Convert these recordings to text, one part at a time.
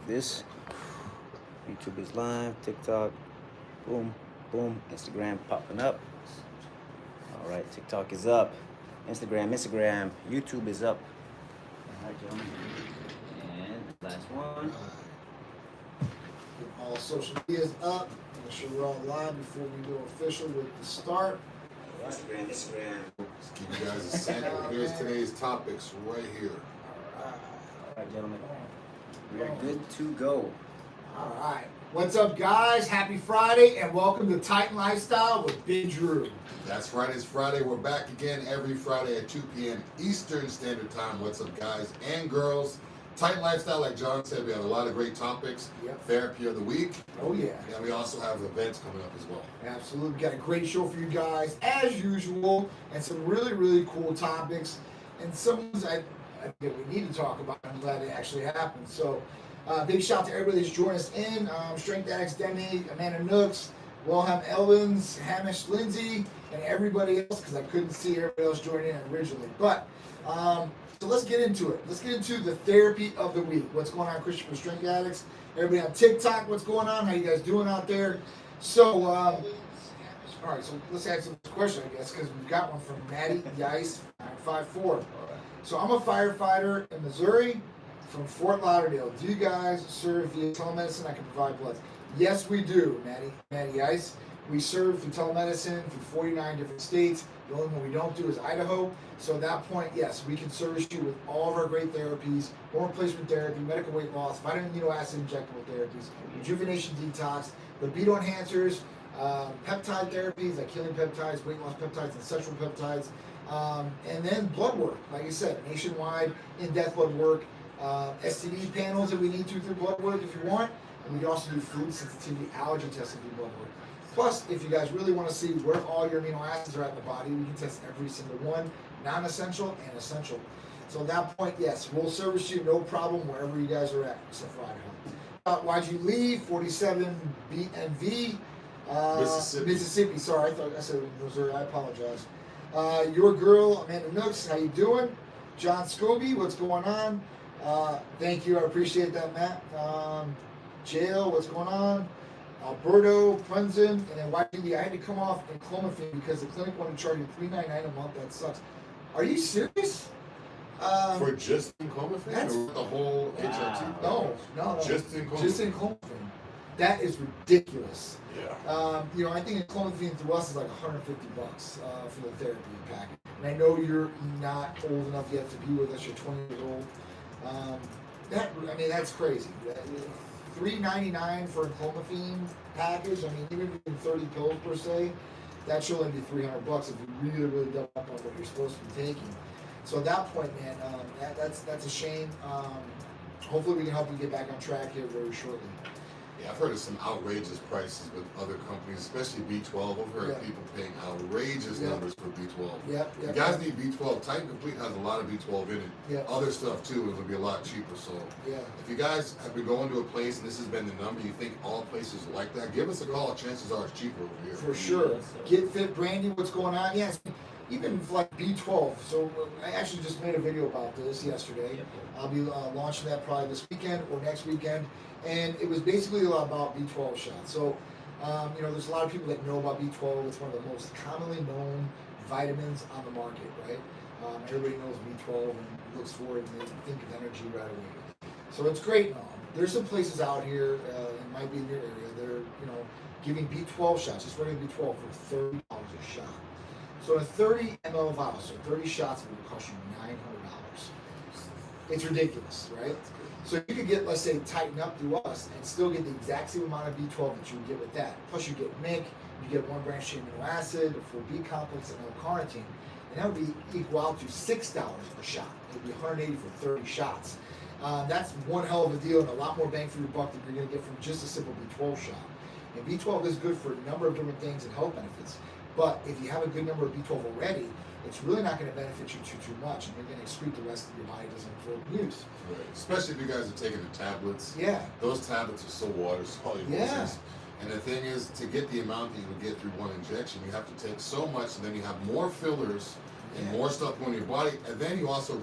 like this. YouTube is live, TikTok, boom, boom, Instagram popping up. All right, TikTok is up, Instagram, YouTube is up. All right, gentlemen. And last one. All social media is up. Make sure we're all live before we go official with the start. Instagram. Just give you guys a sample. Here's today's topics right here. All right, gentlemen. We are good to go. All right. What's up, guys? Happy Friday, and welcome to Titan Lifestyle with Big Drew. That's right, it's Friday. We're back again every Friday at 2 p.m. Eastern Standard Time. What's up, guys and girls? Titan Lifestyle, like John said, we have a lot of great topics. Yep. Therapy of the week. Oh, yeah. And we also have events coming up as well. Absolutely. We got a great show for you guys, as usual, and some really, really cool topics. And some that we need to talk about. I'm glad it actually happened. So, big shout out to everybody that's joined us in. Strength Addicts, Demi, Amanda Nooks, Wilhelm Elvins, Hamish Lindsay, and everybody else, because I couldn't see everybody else joining in originally. But, so let's get into it. Let's get into the therapy of the week. What's going on, Christian for Strength Addicts? Everybody on TikTok, what's going on? How you guys doing out there? So, all right, so let's answer this question, I guess, because we've got one from Maddie Yice, 954. So I'm a firefighter in Missouri from Fort Lauderdale. Do you guys serve via telemedicine? I can provide blood. Yes, we do, Maddie Ice. We serve through telemedicine through 49 different states. The only one we don't do is Idaho. So at that point, yes, we can service you with all of our great therapies, hormone replacement therapy, medical weight loss, vitamin amino acid injectable therapies, rejuvenation detox, libido enhancers, peptide therapies like healing peptides, weight loss peptides, and sexual peptides, and then blood work. Like I said, nationwide in-depth blood work, STD panels that we need to through blood work if you want, and we can also do food sensitivity allergy testing through blood work. Plus, if you guys really want to see where all your amino acids are at in the body, we can test every single one, non-essential and essential. So at that point, yes, we'll service you no problem wherever you guys are at, except for Idaho. Why'd you leave? 47 BNV, Mississippi. Sorry, I thought I said Missouri. I apologize. Your girl, Amanda Nooks, how you doing? John Scobie, what's going on? Thank you, I appreciate that, Matt. Jail, what's going on? Alberto, Prenzen, and then YGD. I had to come off in clomiphene because the clinic wanted to charge me $3.99 a month. That sucks. Are you serious? For just in clomiphene or the whole HRT? No. Just in clomiphene. Just in clomiphene. That is ridiculous. Yeah. I think clomiphene through us is like $150 for the therapy package. And I know you're not old enough yet to be with us. You're 20 years old. That's crazy. $3.99 for a clomiphene package. I mean, even if you do 30 pills per se, that should only be $300 if you really, really double up on what you're supposed to be taking. So at that point, man, that's a shame. Hopefully, we can help you get back on track here very shortly. Yeah, I've heard of some outrageous prices with other companies, especially B12. I've heard of people paying outrageous numbers for B12. If you guys need B12, Titan Complete has a lot of B12 in it. Other stuff too, it'll be a lot cheaper. So if you guys have been going to a place and this has been the number, you think all places are like that, give us a call. Chances are it's cheaper over here. For sure. Get Fit, Brandy, what's going on? Yes. Even like B12. So I actually just made a video about this yesterday. I'll be launching that probably this weekend or next weekend. And it was basically a lot about B12 shots. So, there's a lot of people that know about B12. It's one of the most commonly known vitamins on the market, right? Everybody knows B12 and looks for it and they think of energy right away. So it's great. There's some places out here, it might be in your area, they're, giving B12 shots, just regular B12 for $30 a shot. So a 30 ml vial, so 30 shots will cost you $900. It's ridiculous, right? So you could get, let's say, Tighten Up through us and still get the exact same amount of B12 that you would get with that. Plus you get MIC, you get 1 branch amino acid, a full B complex, and L-carnitine. And that would be equal out to $6 a shot. It would be $180 for 30 shots. That's one hell of a deal and a lot more bang for your buck than you're going to get from just a simple B12 shot. And B12 is good for a number of different things and health benefits. But if you have a good number of B12 already, it's really not going to benefit you too much, and you're going to excrete the rest of your body doesn't absorb and use. Right. Especially if you guys are taking the tablets. Yeah. Those tablets are so water soluble. Yeah. And the thing is, to get the amount that you would get through one injection, you have to take so much, and then you have more fillers and more stuff going in your body, and then you also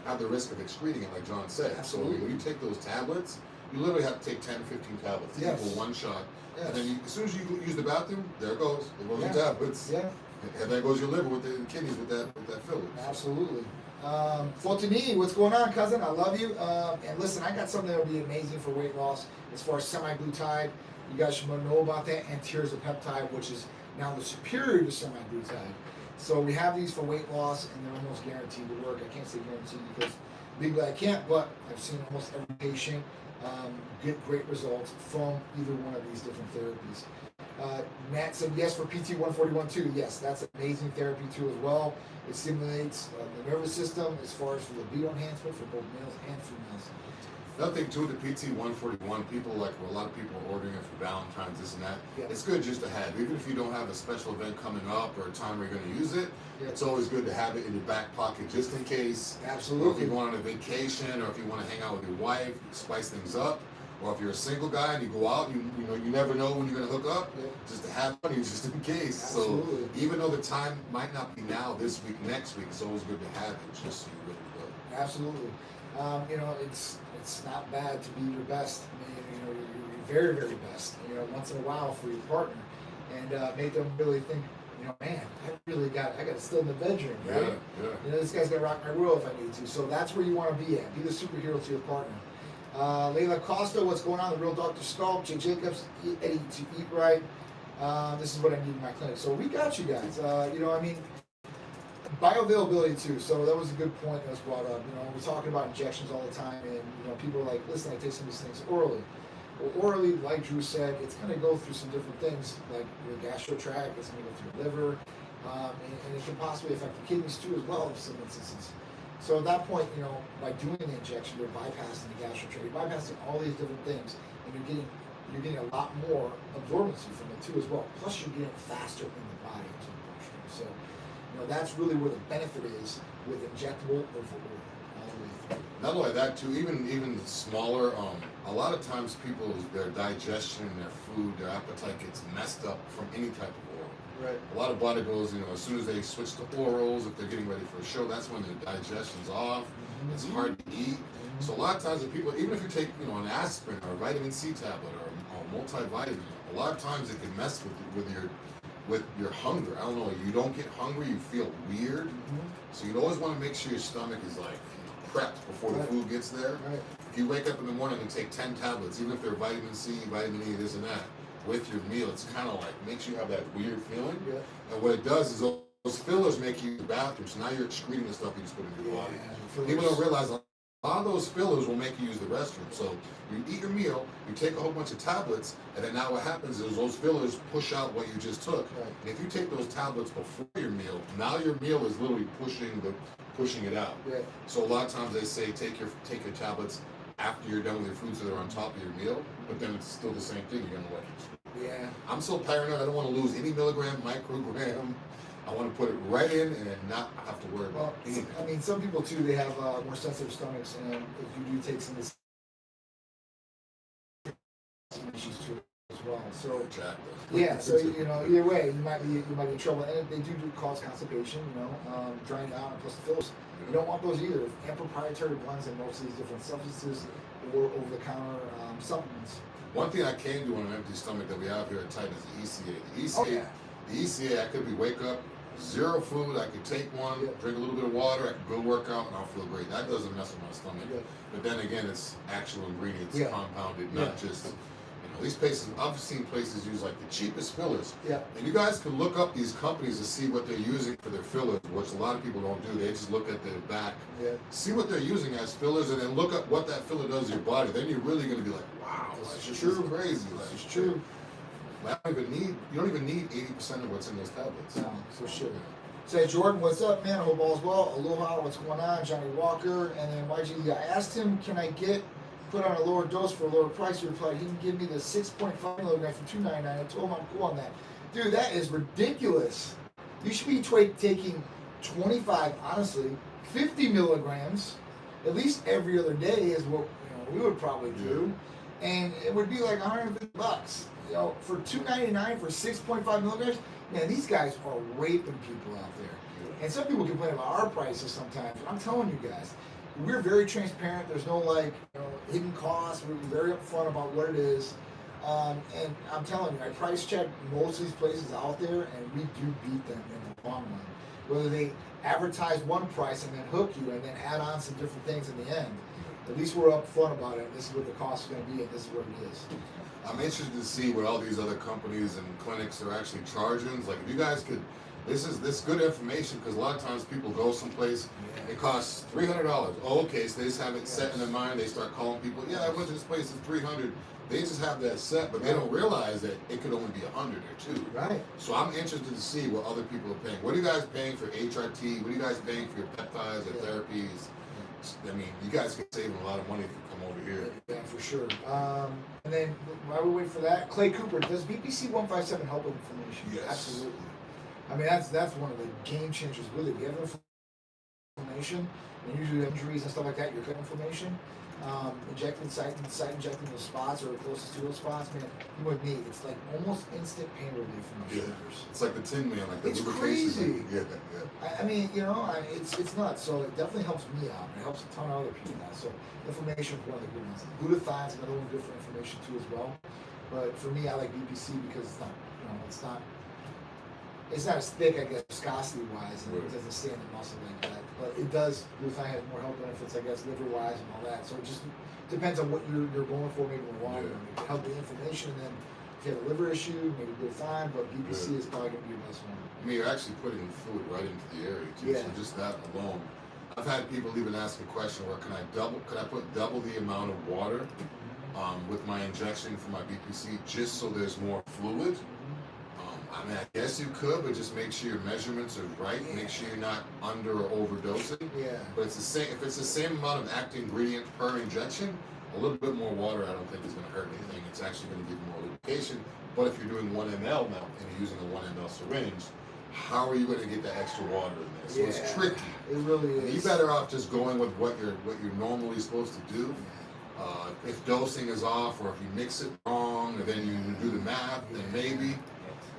have the risk of excreting it, like John said. Absolutely. So when you take those tablets, you literally have to take 10 to 15 tablets to equal one shot. Yes. And then as soon as you use the bathroom, there it goes. There goes the tablets. Yeah. And there goes your liver with the kidneys with that filler. Absolutely. Fortuny, what's going on, cousin? I love you. And listen, I got something that will be amazing for weight loss as far as semi-glutide. You guys should know about that. And tirzepatide, which is now the superior to semi-glutide. So we have these for weight loss, and they're almost guaranteed to work. I can't say guaranteed because legally I can't, but I've seen almost every patient get great results from either one of these different therapies. Matt said yes for PT 141 too. Yes, that's amazing therapy too as well. It stimulates the nervous system as far as for libido enhancement for both males and females. Another thing too, the PT 141, people a lot of people are ordering it for Valentine's, this and that. Yeah. It's good just to have, even if you don't have a special event coming up or a time where you're going to use it. It's always good to have it in your back pocket just in case. Absolutely. Or if you're going on a vacation, or if you want to hang out with your wife, spice things up. Or if you're a single guy and you go out, you never know when you're going to hook up. Just to have money just in case. Absolutely. So even though the time might not be now, this week, next week, it's always good to have it just so you really know. Absolutely. It's not bad to be your best. I mean, your very, very best. Once in a while for your partner, and make them really think, man, I got to stay in the bedroom, right? Yeah. This guy's gonna rock my world if I need to. So that's where you want to be at. Be the superhero to your partner. Layla Costa, what's going on? The Real Dr. Sculpt, Jay Jacobs, Eddie to Eat Right. This is what I need in my clinic. So we got you guys. Bioavailability too. So that was a good point that was brought up. We're talking about injections all the time, and people are like, listen, I take some of these things orally. Well, orally, like Drew said, it's going to go through some different things, like your gastro tract, it's going to go through your liver, and it can possibly affect the kidneys too as well in some instances. So at that point, by doing the injection, you're bypassing the gastro tract, you're bypassing all these different things, and you're getting a lot more absorbency from it too as well. Plus, you're getting it faster in the body into the bloodstream. So, that's really where the benefit is with injectable over oral. Not only that too, even smaller, a lot of times their digestion, their food, their appetite gets messed up from any type of oral. Right. A lot of bodybuilders, as soon as they switch to orals, if they're getting ready for a show, that's when their digestion's off. It's hard to eat. So a lot of times, even if you take, an aspirin or a vitamin C tablet or a multivitamin, a lot of times it can mess with your hunger. I don't know, you don't get hungry, you feel weird. So you always want to make sure your stomach is prepped before the food gets there. Right. If you wake up in the morning and take 10 tablets, even if they're vitamin C, vitamin E, this and that, with your meal, it's kind of makes you have that weird feeling. Yeah. And what it does is those fillers make you use the bathroom, so now you're excreting the stuff you just put into your body. People don't realize a lot of those fillers will make you use the restroom. So you eat your meal, you take a whole bunch of tablets, and then now what happens is those fillers push out what you just took. Right. And if you take those tablets before your meal, now your meal is literally pushing it out. Yeah. So a lot of times they say take your tablets after you're done with your food so they're on top of your meal, but then it's still the same thing. You're gonna Yeah. I'm so paranoid. I don't want to lose any milligram, microgram. I want to put it right in and not have to worry about anything. I mean, some people too, they have more sensitive stomachs, and if you do take some of this issues too as well. So yeah, so either way, you might be in trouble, and they do cause constipation. Drying out, and plus the fillers. You don't want those either. And proprietary blends in most of these different substances or over-the-counter supplements. One thing I can do on an empty stomach that we have here at Titan is the ECA. The ECA, I could wake up, zero food, I could take one, drink a little bit of water, I could go work out, and I'll feel great. That doesn't mess with my stomach. But then again, it's actual ingredients compounded, not just, these places, I've seen places use the cheapest fillers. Yeah. And you guys can look up these companies to see what they're using for their fillers, which a lot of people don't do. They just look at their back, see what they're using as fillers, and then look up what that filler does to your body. Then you're really going to be like, wow, this is crazy. This is true. You don't even need 80% of what's in those tablets. No, for sure. Say, Jordan, what's up, man? I hope all's well. Aloha, what's going on? Johnny Walker, and then YG. I asked him, can I put on a lower dose for a lower price? He replied, he can give me the 6.5 milligrams for $2.99. I told him I'm cool on that. Dude, that is ridiculous. You should be taking 25, honestly, 50 milligrams, at least every other day is what we would probably do. and it would be like $150. You know, for $2.99 for 6.5 milligrams. Man, these guys are raping people out there. And some people complain about our prices sometimes, but I'm telling you guys, we're very transparent. There's no hidden costs. We're very upfront about what it is. And I'm telling you, I price check most of these places out there, and we do beat them in the long run. Whether they advertise one price and then hook you and then add on some different things in the end, at least we're upfront about it. This is what the cost is going to be, and this is what it is. I'm interested to see what all these other companies and clinics are actually charging. Like, if you guys could, this is good information, because a lot of times people go someplace, it costs $300. Oh, okay, so they just have it set in their mind. They start calling people. Yeah, I went to this place. It's $300. They just have that set, but they don't realize that it could only be $100 or $200. Right. So I'm interested to see what other people are paying. What are you guys paying for HRT? What are you guys paying for your peptides, your therapies? I mean, you guys can save a lot of money if you come over here. Yeah, for sure. And then while we wait for that, Clay Cooper, does BPC 157 help with inflammation? Yes. Absolutely. I mean, that's one of the game changers, really. If you have inflammation, and usually injuries and stuff like that, you're cutting inflammation. Injecting injecting those spots or closest to those spots, man, you and me, it's like almost instant pain relief from my shoulders. It's like the Tin Man, like the it's lubrication. crazy. Yeah. I mean, it's nuts. So it definitely helps me out. It helps a ton of other people out. So inflammation is one of the good ones. Glutathione's another one good for inflammation too as well. But for me, I like BPC because it's not as thick, I guess, viscosity wise, and it doesn't stay in the muscle like that. But it does. Glutathione has more health benefits, I guess, liver wise and all that. So it just depends on what you're going for, maybe in the long run. It can help the inflammation, and then if you have a liver issue, maybe glutathione, but BPC is probably going to be your best one. I mean, you're actually putting fluid right into the area too. So just that alone. I've had people even ask a question where could I put double the amount of water with my injection for my BPC just so there's more fluid? I mean, I guess you could, but just make sure your measurements are right. Make sure you're not under or overdosing. Yeah. But it's the same. If it's the same amount of active ingredient per injection, a little bit more water, I don't think is going to hurt anything. It's actually going to give you more lubrication. But if you're doing 1 ml now and you're using a 1 ml syringe, how are you going to get that extra water in there? So it's tricky. It really is. You're better off just going with what you're normally supposed to do. If dosing is off, or if you mix it wrong, and then you do the math, then maybe.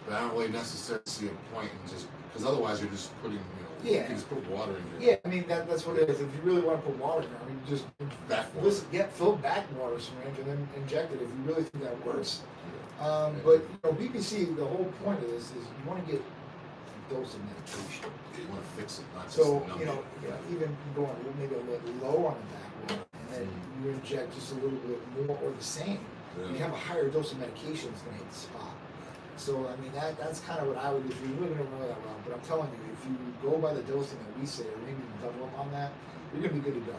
But I don't really necessarily see a point in just, because otherwise you're just putting, you can just put water in here. Yeah, I mean, that's what it is. If you really want to put water in there, I mean, just fill back water syringe and then inject it if you really think that works. But BPC, the whole point of this is you want to get a dose of medication. You want to fix it, not just even going maybe a little low on the back water, and then you inject just a little bit more or the same. Yeah. You have a higher dose of medication, it's going to hit the spot. So, I mean, that's kind of what I would do if you really don't know that well. But I'm telling you, if you go by the dosing that we say, or maybe even double up on that, you're going to be good to go,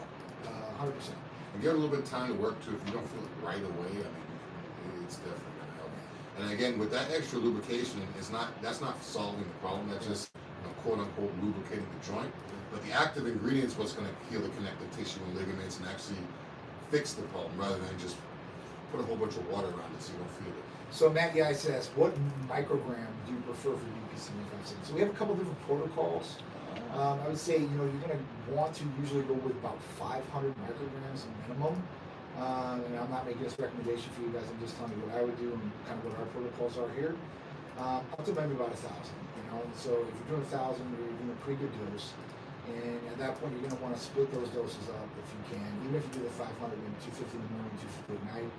100%. And give it a little bit of time to work too. If you don't feel it right away, I mean, it's definitely going to help. And again, with that extra lubrication, that's not solving the problem. That's just, quote unquote, lubricating the joint. But the active ingredients, what's going to heal the connective tissue and ligaments and actually fix the problem, rather than just put a whole bunch of water around it so you don't feel it. So Matt Guy says, what microgram do you prefer for BPC 157? So we have a couple different protocols. I would say, you're going to want to usually go with about 500 micrograms minimum. And I'm not making this recommendation for you guys. I'm just telling you what I would do and kind of what our protocols are here. Up to maybe about 1,000. So if you're doing 1,000, you're doing a pretty good dose. And at that point, you're going to want to split those doses up if you can. Even if you do the 500, maybe 250 in the morning, 250 at night.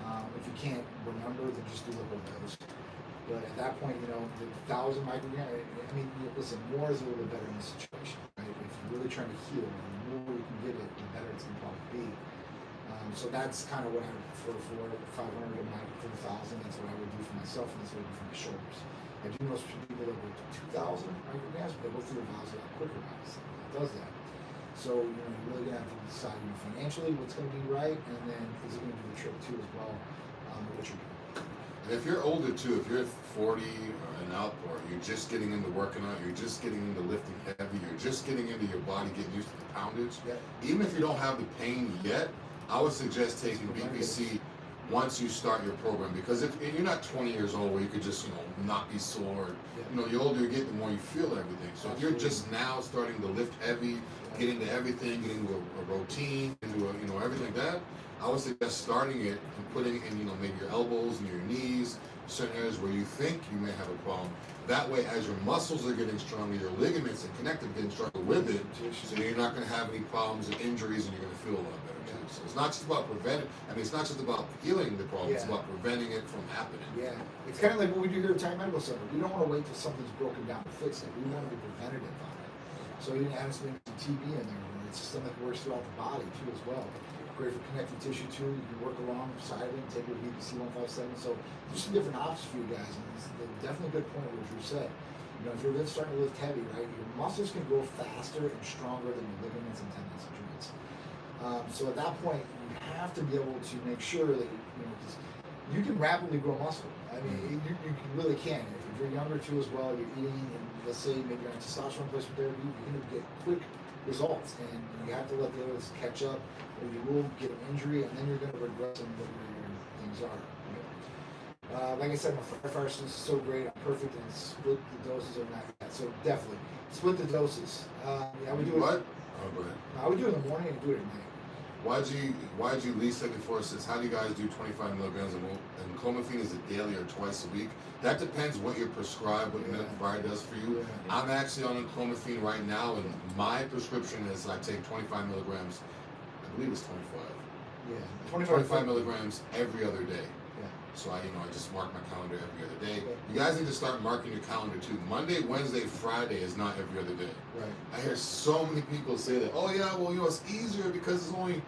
If you can't remember, then just do the whole dose. But at that point, the 1,000 microgram, I mean, listen, more is a little bit better in this situation, right? If you're really trying to heal, the more you can give it, the better it's going to probably be. So that's kind of what I would prefer for 500 for 1,000. That's what I would do for myself, and that's what I would do for my shoulders. I do know some people that go to 2,000 micrograms, but they go through the valves a lot quicker, obviously. It does that. So, you're really going to have to decide financially what's going to be right, and then is it going to do the trick too as well, what you're doing. And if you're older too, if you're 40 and up, or you're just getting into working out, you're just getting into lifting heavy, you're just getting into your body getting used to the poundage, even if you don't have the pain yet, I would suggest taking BPC once you start your program, because if you're not 20 years old where you could just not be sore, the older you get, the more you feel everything. So if you're just now starting to lift heavy, get into everything, get into a routine, into everything like that, I would suggest starting it and putting it in, maybe your elbows and your knees, certain areas where you think you may have a problem. That way, as your muscles are getting stronger, your ligaments and connective getting stronger with it, so you're not going to have any problems and injuries, and you're going to feel a lot better too. So it's not just about preventing. I mean, it's not just about healing the problem. It's about preventing it from happening. Yeah, it's kind of like what we do here at Time Medical Center. We don't want to wait till something's broken down to fix it. We want to be preventative on it. So you can add some TB in there. It's a system that works throughout the body too as well. Great for connective tissue too. You can work alongside it and take it with BBC 157. So there's some different options for you guys. And it's definitely a good point what Drew said. If you're starting to lift heavy, right, your muscles can grow faster and stronger than your ligaments and tendons and joints. So at that point, you have to be able to make sure that because you can rapidly grow muscle. I mean, you really can. If you're younger too as well, you're eating, and let's say maybe you're on testosterone replacement therapy, you're going to get quick results, and you have to let the others catch up, or you will get an injury, and then you're going to regress on what your things are. Like I said, my firefighter is so great. I'm perfect, and split the doses or not yet. So definitely split the doses. I would do it. What? Oh, go ahead. I would do it in the morning and do it at night. Why'd you Lee 74 says, how do you guys do 25 milligrams and clomiphene? Is it daily or twice a week? That depends what you're prescribed, what your medical provider does for you. Yeah. I'm actually on clomiphene right now, and my prescription is I take 25 milligrams. I believe it's 25. Yeah, 25 milligrams every other day. Yeah. So I just mark my calendar every other day. You guys need to start marking your calendar too. Monday, Wednesday, Friday is not every other day. Right. I hear so many people say that, oh yeah, well, it's easier because it's only,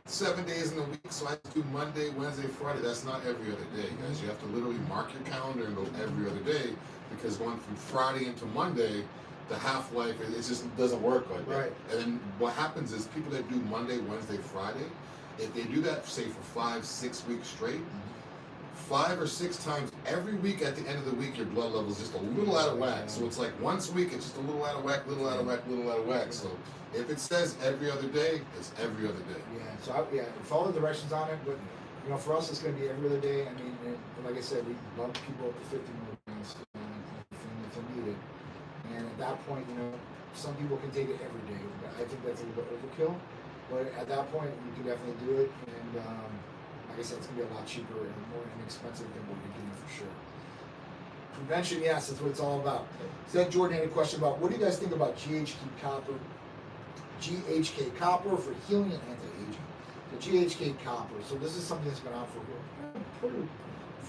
7 days in a week, so I do Monday, Wednesday, Friday. That's not every other day, guys. You have to literally mark your calendar and go every other day, because going from Friday into Monday, the half-life, it just doesn't work like that. Right. And then what happens is people that do Monday, Wednesday, Friday, if they do that, say, for 5-6 weeks straight, 5 or 6 times every week at the end of the week, your blood level is just a little out of whack. So it's like once a week, it's just a little out of whack, little out of whack, little out of whack. So if it says every other day, it's every other day. Yeah, so follow the directions on it, but for us, it's going to be every other day. I mean, like I said, we bump people up to 50 milligrams if they need it. And at that point, some people can take it every day. I think that's a little bit overkill. But at that point, you can definitely do it. And like I said, it's going to be a lot cheaper and more inexpensive than what you're doing for sure. Prevention, yes, that's what it's all about. So then Jordan had a question about, what do you guys think about GHK copper for healing and anti-aging? The GHK copper. So this is something that's been out for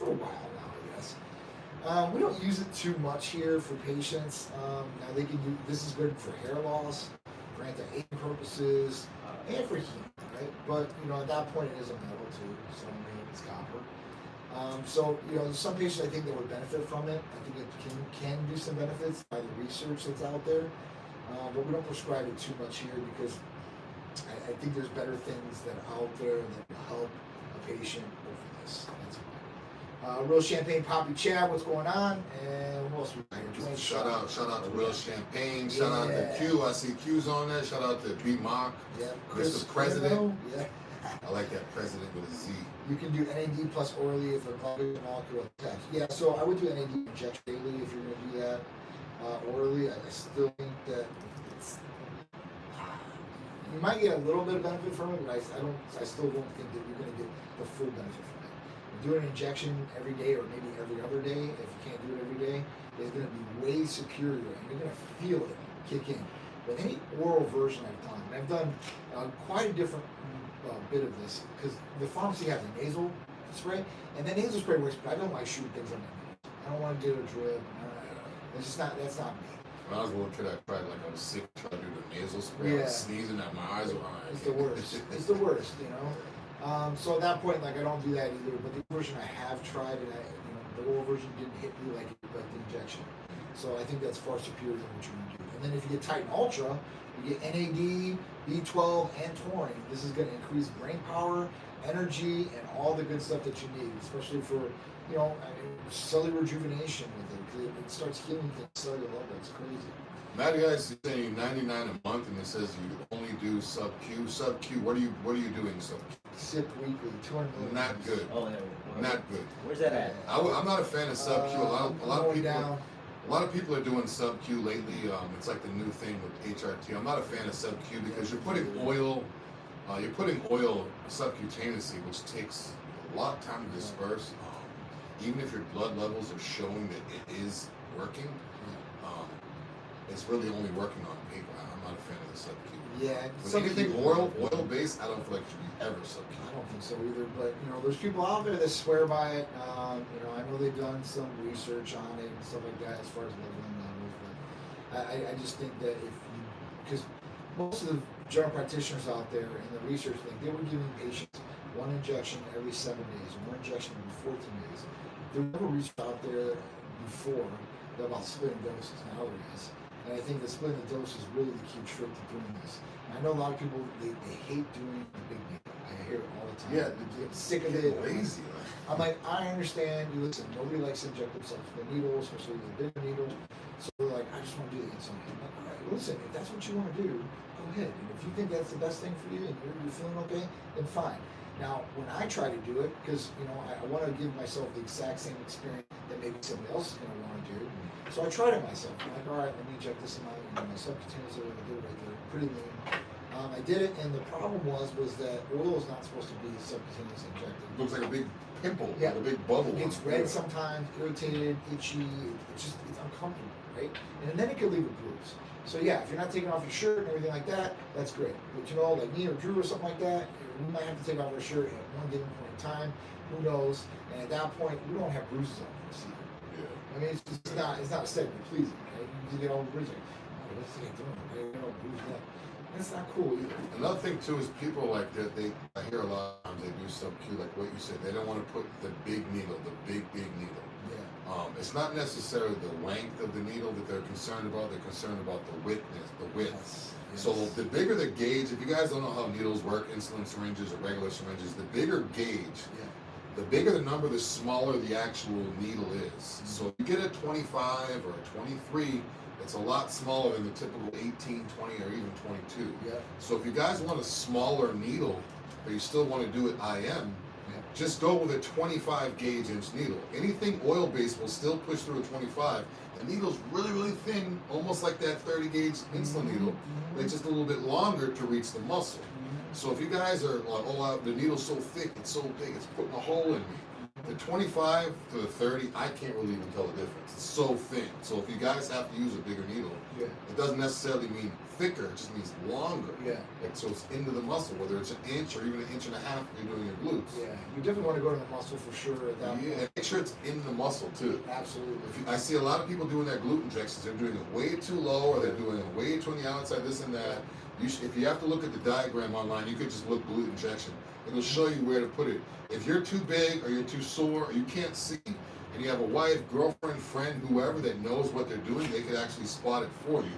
a while now, I guess. We don't use it too much here for patients. Now they can do, this is good for hair loss, for anti-aging purposes, and for healing, right? But at that point it is a metal too, so it's copper. So some patients I think that would benefit from it. I think it can do some benefits by the research that's out there, but we don't prescribe it too much here because I think there's better things that are out there that will help a patient over this. That's why. Real Champagne Poppy Chad, what's going on? And what else we got here? Shout out to Real Champagne. Shout out to Q. I see Q's on there. Shout out to B Mock. Yeah. Mr. President. Yeah. I like that president with a Z. You can do NAD plus orally if they're probably molecular attached. Yeah, so I would do NAD injection daily if you're going to do that orally. I still think that you might get a little bit of benefit from it, but I still don't think that you're going to get the full benefit from it. Do an injection every day or maybe every other day, if you can't do it every day, is going to be way superior, and you're going to feel it kick in. But any oral version I've done, and I've done quite a different bit of this, because the pharmacy has a nasal spray, and the nasal spray works, but I don't like shooting things on my nose. I don't want to get a drip. That's not me. When I was a little kid, I tried, I was sick, trying to do the nasal spray. I was sneezing at my eyes were on. It's the worst. It's the worst, So at that point, I don't do that either. But the version I have tried, and the oral version didn't hit me like the injection. So I think that's far superior than what you're going to do. And then if you get Titan Ultra, you get NAD, B12, and taurine. This is going to increase brain power, energy, and all the good stuff that you need, especially for cellular rejuvenation with it. Because it starts healing things cellular level. It's crazy. Matt, guys, you're saying $99 a month, and it says you only do sub Q. Sub Q. What are you doing sub Q? Sip weekly, 200 milligrams. Not good. Oh, yeah. Not good. Where's that at? I'm not a fan of sub Q. A lot of people are doing sub Q lately. It's like the new thing with HRT. I'm not a fan of sub Q because you're putting oil You're putting oil subcutaneously, which takes a lot of time to disperse. Even if your blood levels are showing that it is working, it's really only working on paper. I'm not a fan of the sub-Q. Yeah, With anything oil-based, I don't feel like it should be ever sub-Q. I don't think so either. But there's people out there that swear by it. I know they've done some research on it and stuff like that as far as leveling levels. But I just think that because most of the general practitioners out there in the research thing, they were giving patients one injection every 7 days, one injection every 14 days. There was never research out there before about splitting doses. Now there is. And I think that splitting the dose is really the key trick to doing this. And I know a lot of people, they hate doing the big needle. I hear it all the time. Yeah, they get sick of it. Lazy. I'm like, I understand. You listen, nobody likes to inject themselves with a needle, especially with a bigger needle. So they're like, I just want to do the insulin. I'm like, all right, listen, if that's what you want to do, go ahead. And if you think that's the best thing for you and you're feeling okay, then fine. Now, when I try to do it, because I want to give myself the exact same experience that maybe somebody else is going to want to do. So I tried it myself. I'm like, all right, let me inject this in my subcutaneous area. I did it right there, pretty lean. I did it, and the problem was that oil is not supposed to be subcutaneous injected. It looks like a big pimple, yeah. like a big bubble. It gets red sometimes, irritated, itchy. It's uncomfortable, right? And then it could leave a bruise. So yeah, if you're not taking off your shirt and everything like that, that's great. But like me or Drew or something like that, we might have to take off our shirt at one given point in time. Who knows? And at that point, we don't have bruises on us either. Yeah. I mean, it's not aesthetically pleasing, right? You get all bruising. Oh, what's the guy doing? They don't bruise up. That's not cool either. Another thing too is people like that. I hear a lot of times they do sub-Q, like what you said. They don't want to put the big needle, the big needle. Yeah. It's not necessarily the length of the needle that they're concerned about. They're concerned about the width. Yes. So the bigger the gauge, if you guys don't know how needles work, insulin syringes or regular syringes, the bigger gauge, the bigger the number, the smaller the actual needle is. Mm-hmm. So if you get a 25 or a 23, it's a lot smaller than the typical 18, 20, or even 22. Yeah. So if you guys want a smaller needle, but you still want to do it IM, just go with a 25 gauge inch needle. Anything oil-based will still push through a 25. The needle's really, really thin, almost like that 30 gauge insulin needle. It's just a little bit longer to reach the muscle. So if you guys are like, oh, the needle's so thick, it's so big, it's putting a hole in me. The 25 to the 30, I can't really even tell the difference. It's so thin. So if you guys have to use a bigger needle, it doesn't necessarily mean thicker, it just means longer. Yeah. Like, so it's into the muscle, whether it's an inch or even an inch and a half if you're doing your glutes. Yeah, you definitely want to go to the muscle for sure at that point. And make sure it's in the muscle too. Absolutely. I see a lot of people doing their glute injections, they're doing it way too low or they're doing it way too on the outside, this and that. If you have to look at the diagram online, you could just look glute injection. It'll show you where to put it. If you're too big or you're too sore or you can't see, and you have a wife, girlfriend, friend, whoever that knows what they're doing, they could actually spot it for you.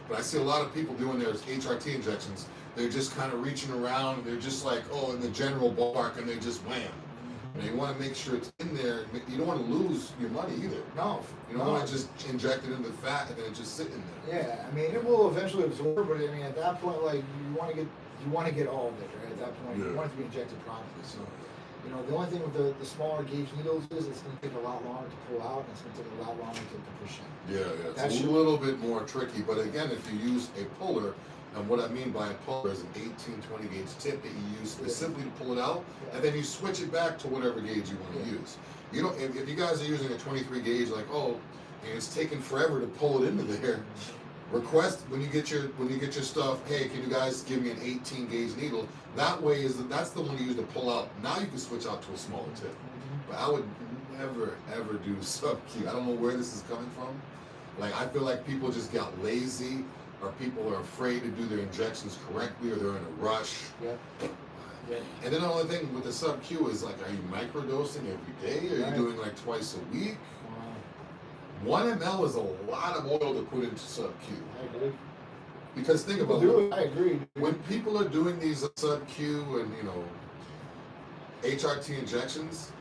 But I see a lot of people doing their HRT injections. They're just kind of reaching around. They're just like, oh, in the general ballpark, and they just wham. And you want to make sure it's in there. You don't want to lose your money either. No. You don't want to just inject it into the fat and then it just sitting there. Yeah, I mean, it will eventually absorb, but I mean, at that point, like, you want to get all of it, right? At that point, you want it to be injected properly. So, the only thing with the smaller gauge needles is it's going to take a lot longer to pull out, and it's going to take a lot longer to push in. Yeah. It's a little bit more tricky, but again, if you use a puller, and what I mean by a puller is an 18, 20 gauge tip that you use specifically to pull it out, and then you switch it back to whatever gauge you want to use. You don't. If you guys are using a 23 gauge, like, oh, and it's taking forever to pull it into there. Request when you get your stuff. Hey, can you guys give me an 18 gauge needle? That way that's the one you use to pull out. Now you can switch out to a smaller tip. But I would never ever do sub-Q. I don't know where this is coming from. Like, I feel like people just got lazy, or people are afraid to do their injections correctly, or they're in a rush. And then the only thing with the sub-Q is, like, are you microdosing every day? Are you doing like twice a week? 1 ml is a lot of oil to put into sub-Q. I agree. Because think about it. I agree. When people are doing these sub-Q and, HRT injections,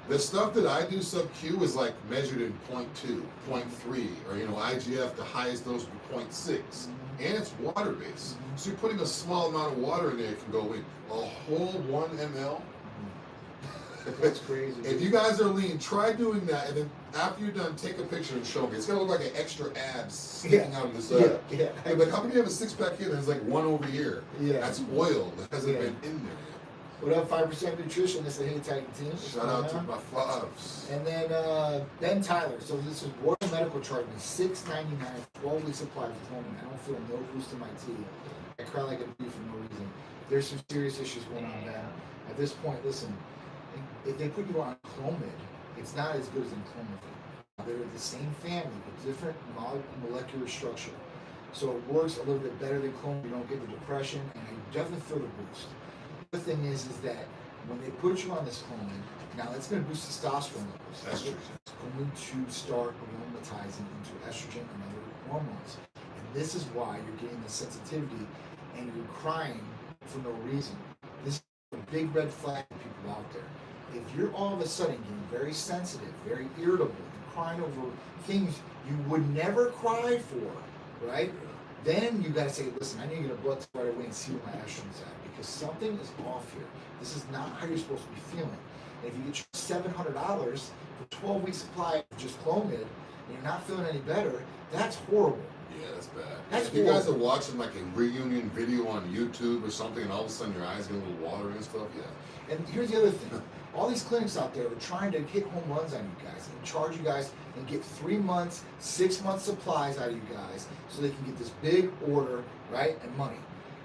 the stuff that I do sub-Q is like measured in 0.2, 0.3, or, IGF, the highest dose would be 0.6. And it's water-based. So you're putting a small amount of water in there, it can go in. A whole 1 ml? That's crazy. If you guys are lean, try doing that, and then after you're done, take a picture and show me. It's gonna look like an extra abs sticking out of the side. Yeah. Hey, but how can you have a six-pack here? There's like one over here. Yeah. That's oil. That hasn't been in there. What up, 5% Nutrition? This is Hey Titan Team. Shout out to my Fabs. And then Ben Tyler. So this is Royal Medical charged me $6.99, 12-week supply for Plume. I don't feel no boost in my teeth. I cry like a bee for no reason. There's some serious issues going on there. At this point, listen, if they put you on Clomid, it's not as good as Clomid. They're the same family, but different molecular structure. So it works a little bit better than Clomid. You don't get the depression, and you definitely feel the boost. The thing is that when they put you on this Clomid, now it's going to boost testosterone levels. That's true. It's going to start aromatizing into estrogen and other hormones. And this is why you're getting the sensitivity and you're crying for no reason. This is a big red flag for people out there. If you're all of a sudden getting very sensitive, very irritable, and crying over things you would never cry for, right? Then you got to say, listen, I need to get a blood test right away and see where my estrogen's at, because something is off here. This is not how you're supposed to be feeling. And if you get $700 for 12-week supply of just Clomid, and you're not feeling any better, that's horrible. Yeah, that's bad. That's if you guys are watching like a reunion video on YouTube or something, and all of a sudden your eyes get a little watery and stuff, yeah. And here's the other thing. All these clinics out there are trying to hit home runs on you guys and charge you guys and get 3 months, 6 months supplies out of you guys so they can get this big order, right, and money.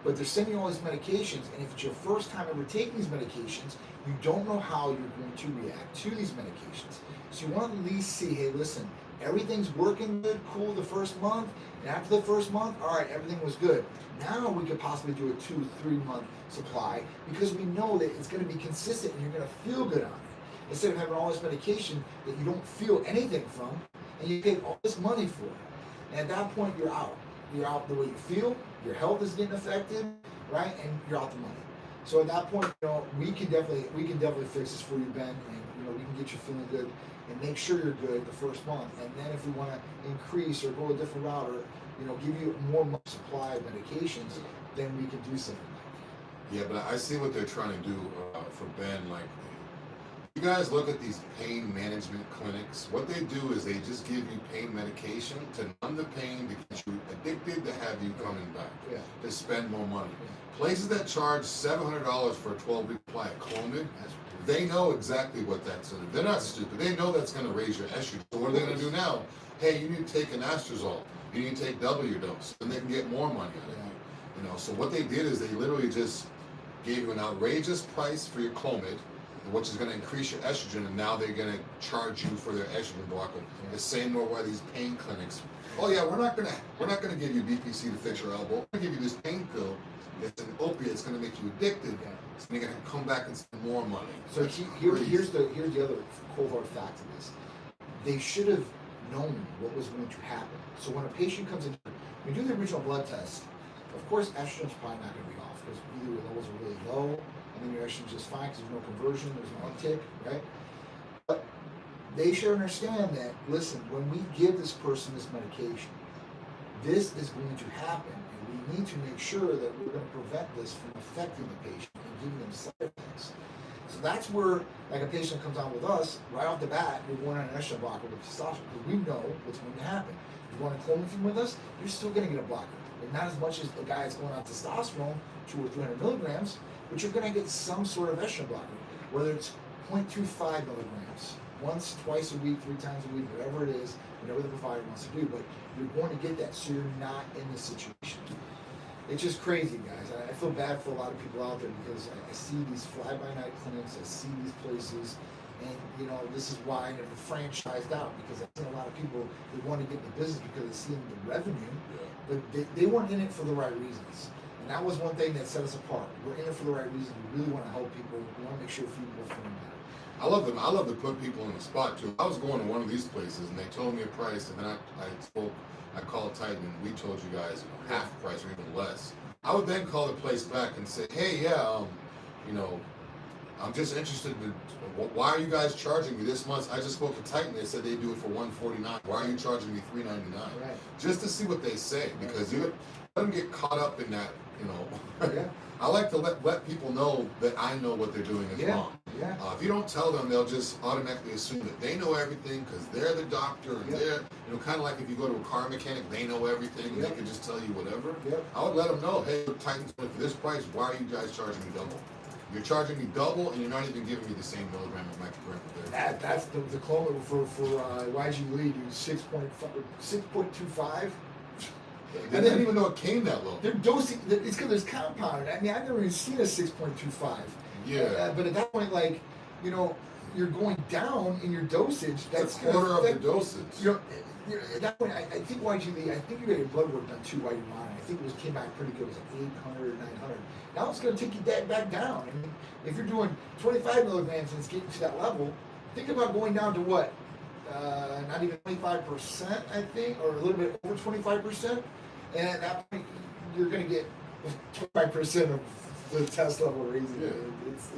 But they're sending you all these medications, and if it's your first time ever taking these medications, you don't know how you're going to react to these medications. So you want to at least see, hey, listen, everything's working good, cool the first month, and after the first month, all right, everything was good. Now we could possibly do a 2-3 month supply because we know that it's going to be consistent and you're going to feel good on it. Instead of having all this medication that you don't feel anything from, and you paid all this money for it. And at that point, you're out. You're out the way you feel, your health is getting affected, right? And you're out the money. So at that point, you know, we can definitely fix this for you, Ben, and you know, we can get you feeling good and make sure you're good the first month. And then if we want to increase or go a different route or, you know, give you more supply of medications, then we can do something like that. Yeah, but I see what they're trying to do for Ben. Like, you guys look at these pain management clinics. What they do is they just give you pain medication to numb the pain, to get you addicted, to have you coming back, to spend more money. Places that charge $700 for a 12-week supply of Clomid, they know exactly what that's going to do. They're not stupid. They know that's going to raise your estrogen. So what are they going to do now? Hey, you need to take an anastrozole. You need to take double your dose. And they can get more money out of you. You know, so what they did is they literally just gave you an outrageous price for your Clomid, which is going to increase your estrogen, and now they're going to charge you for their estrogen blocker. The same way why these pain clinics. Oh yeah, we're not going to give you BPC to fix your elbow. We're going to give you this pain pill. It's an opiate. It's going to make you addicted. So you're going to come back and spend more money. So here's the other cold hard fact of this. They should have known what was going to happen. So when a patient comes in, we do the original blood test. Of course, estrogen's probably not going to be off because either your levels are really low, and then your estrogen's just fine because there's no conversion, there's no uptick, right? But they should understand that, listen, when we give this person this medication, this is going to happen, and we need to make sure that we're going to prevent this from affecting the patient and giving them side effects. So that's where, like a patient comes on with us, right off the bat, we're going on an estrogen blocker with testosterone because we know what's going to happen. If you want a clomiphene with us, you're still going to get a blocker. And not as much as the guy that's going on testosterone, 200 or 300 milligrams, but you're going to get some sort of estrogen blocker, whether it's 0.25 milligrams, once, twice a week, 3 times a week, whatever it is, whatever the provider wants to do, but you're going to get that so you're not in this situation. It's just crazy, guys. I feel bad for a lot of people out there because I see these fly-by-night clinics, I see these places, and you know, this is why I never franchised out, because I've seen a lot of people that want to get in the business because they see the revenue, but they weren't in it for the right reasons. And that was one thing that set us apart. We're in it for the right reasons. We really want to help people. We want to make sure people are feeling better. I love them. I love to put people on the spot too. I was going to one of these places and they told me a price, and then I called Titan and we told you guys half the price or even less. I would then call the place back and say, hey, yeah, you know, I'm just interested in why are you guys charging me this much? I just spoke to Titan. They said they do it for $149. Why are you charging me $399? Right. Just to see what they say, because you let them get caught up in that, you know. I like to let people know that I know what they're doing is wrong. Yeah. If you don't tell them, they'll just automatically assume that they know everything because they're the doctor and they're, kind of like if you go to a car mechanic, they know everything and they can just tell you whatever. I would let them know, hey, Titan's for this price, why are you guys charging me double? You're charging me double and you're not even giving me the same milligram of microgram per day. That's the Clone for YG Lee, dude, 6.25. I didn't even know it came that low. They're dosing, it's because there's compounded. I mean, I've never even seen a 6.25. Yeah. But at that point, like, you're going down in your dosage. That's a quarter of the dosage. At that point, I think YG Lee, I think you got your blood work done too while you're on it. I think it came back pretty good. It was like 800 or 900. Now it's going to take you back down. I mean, if you're doing 25 milligrams and it's getting to that level, think about going down to what? Not even 25%, I think, or a little bit over 25%. And at that point, you're going to get 25% of the test level raising. Yeah.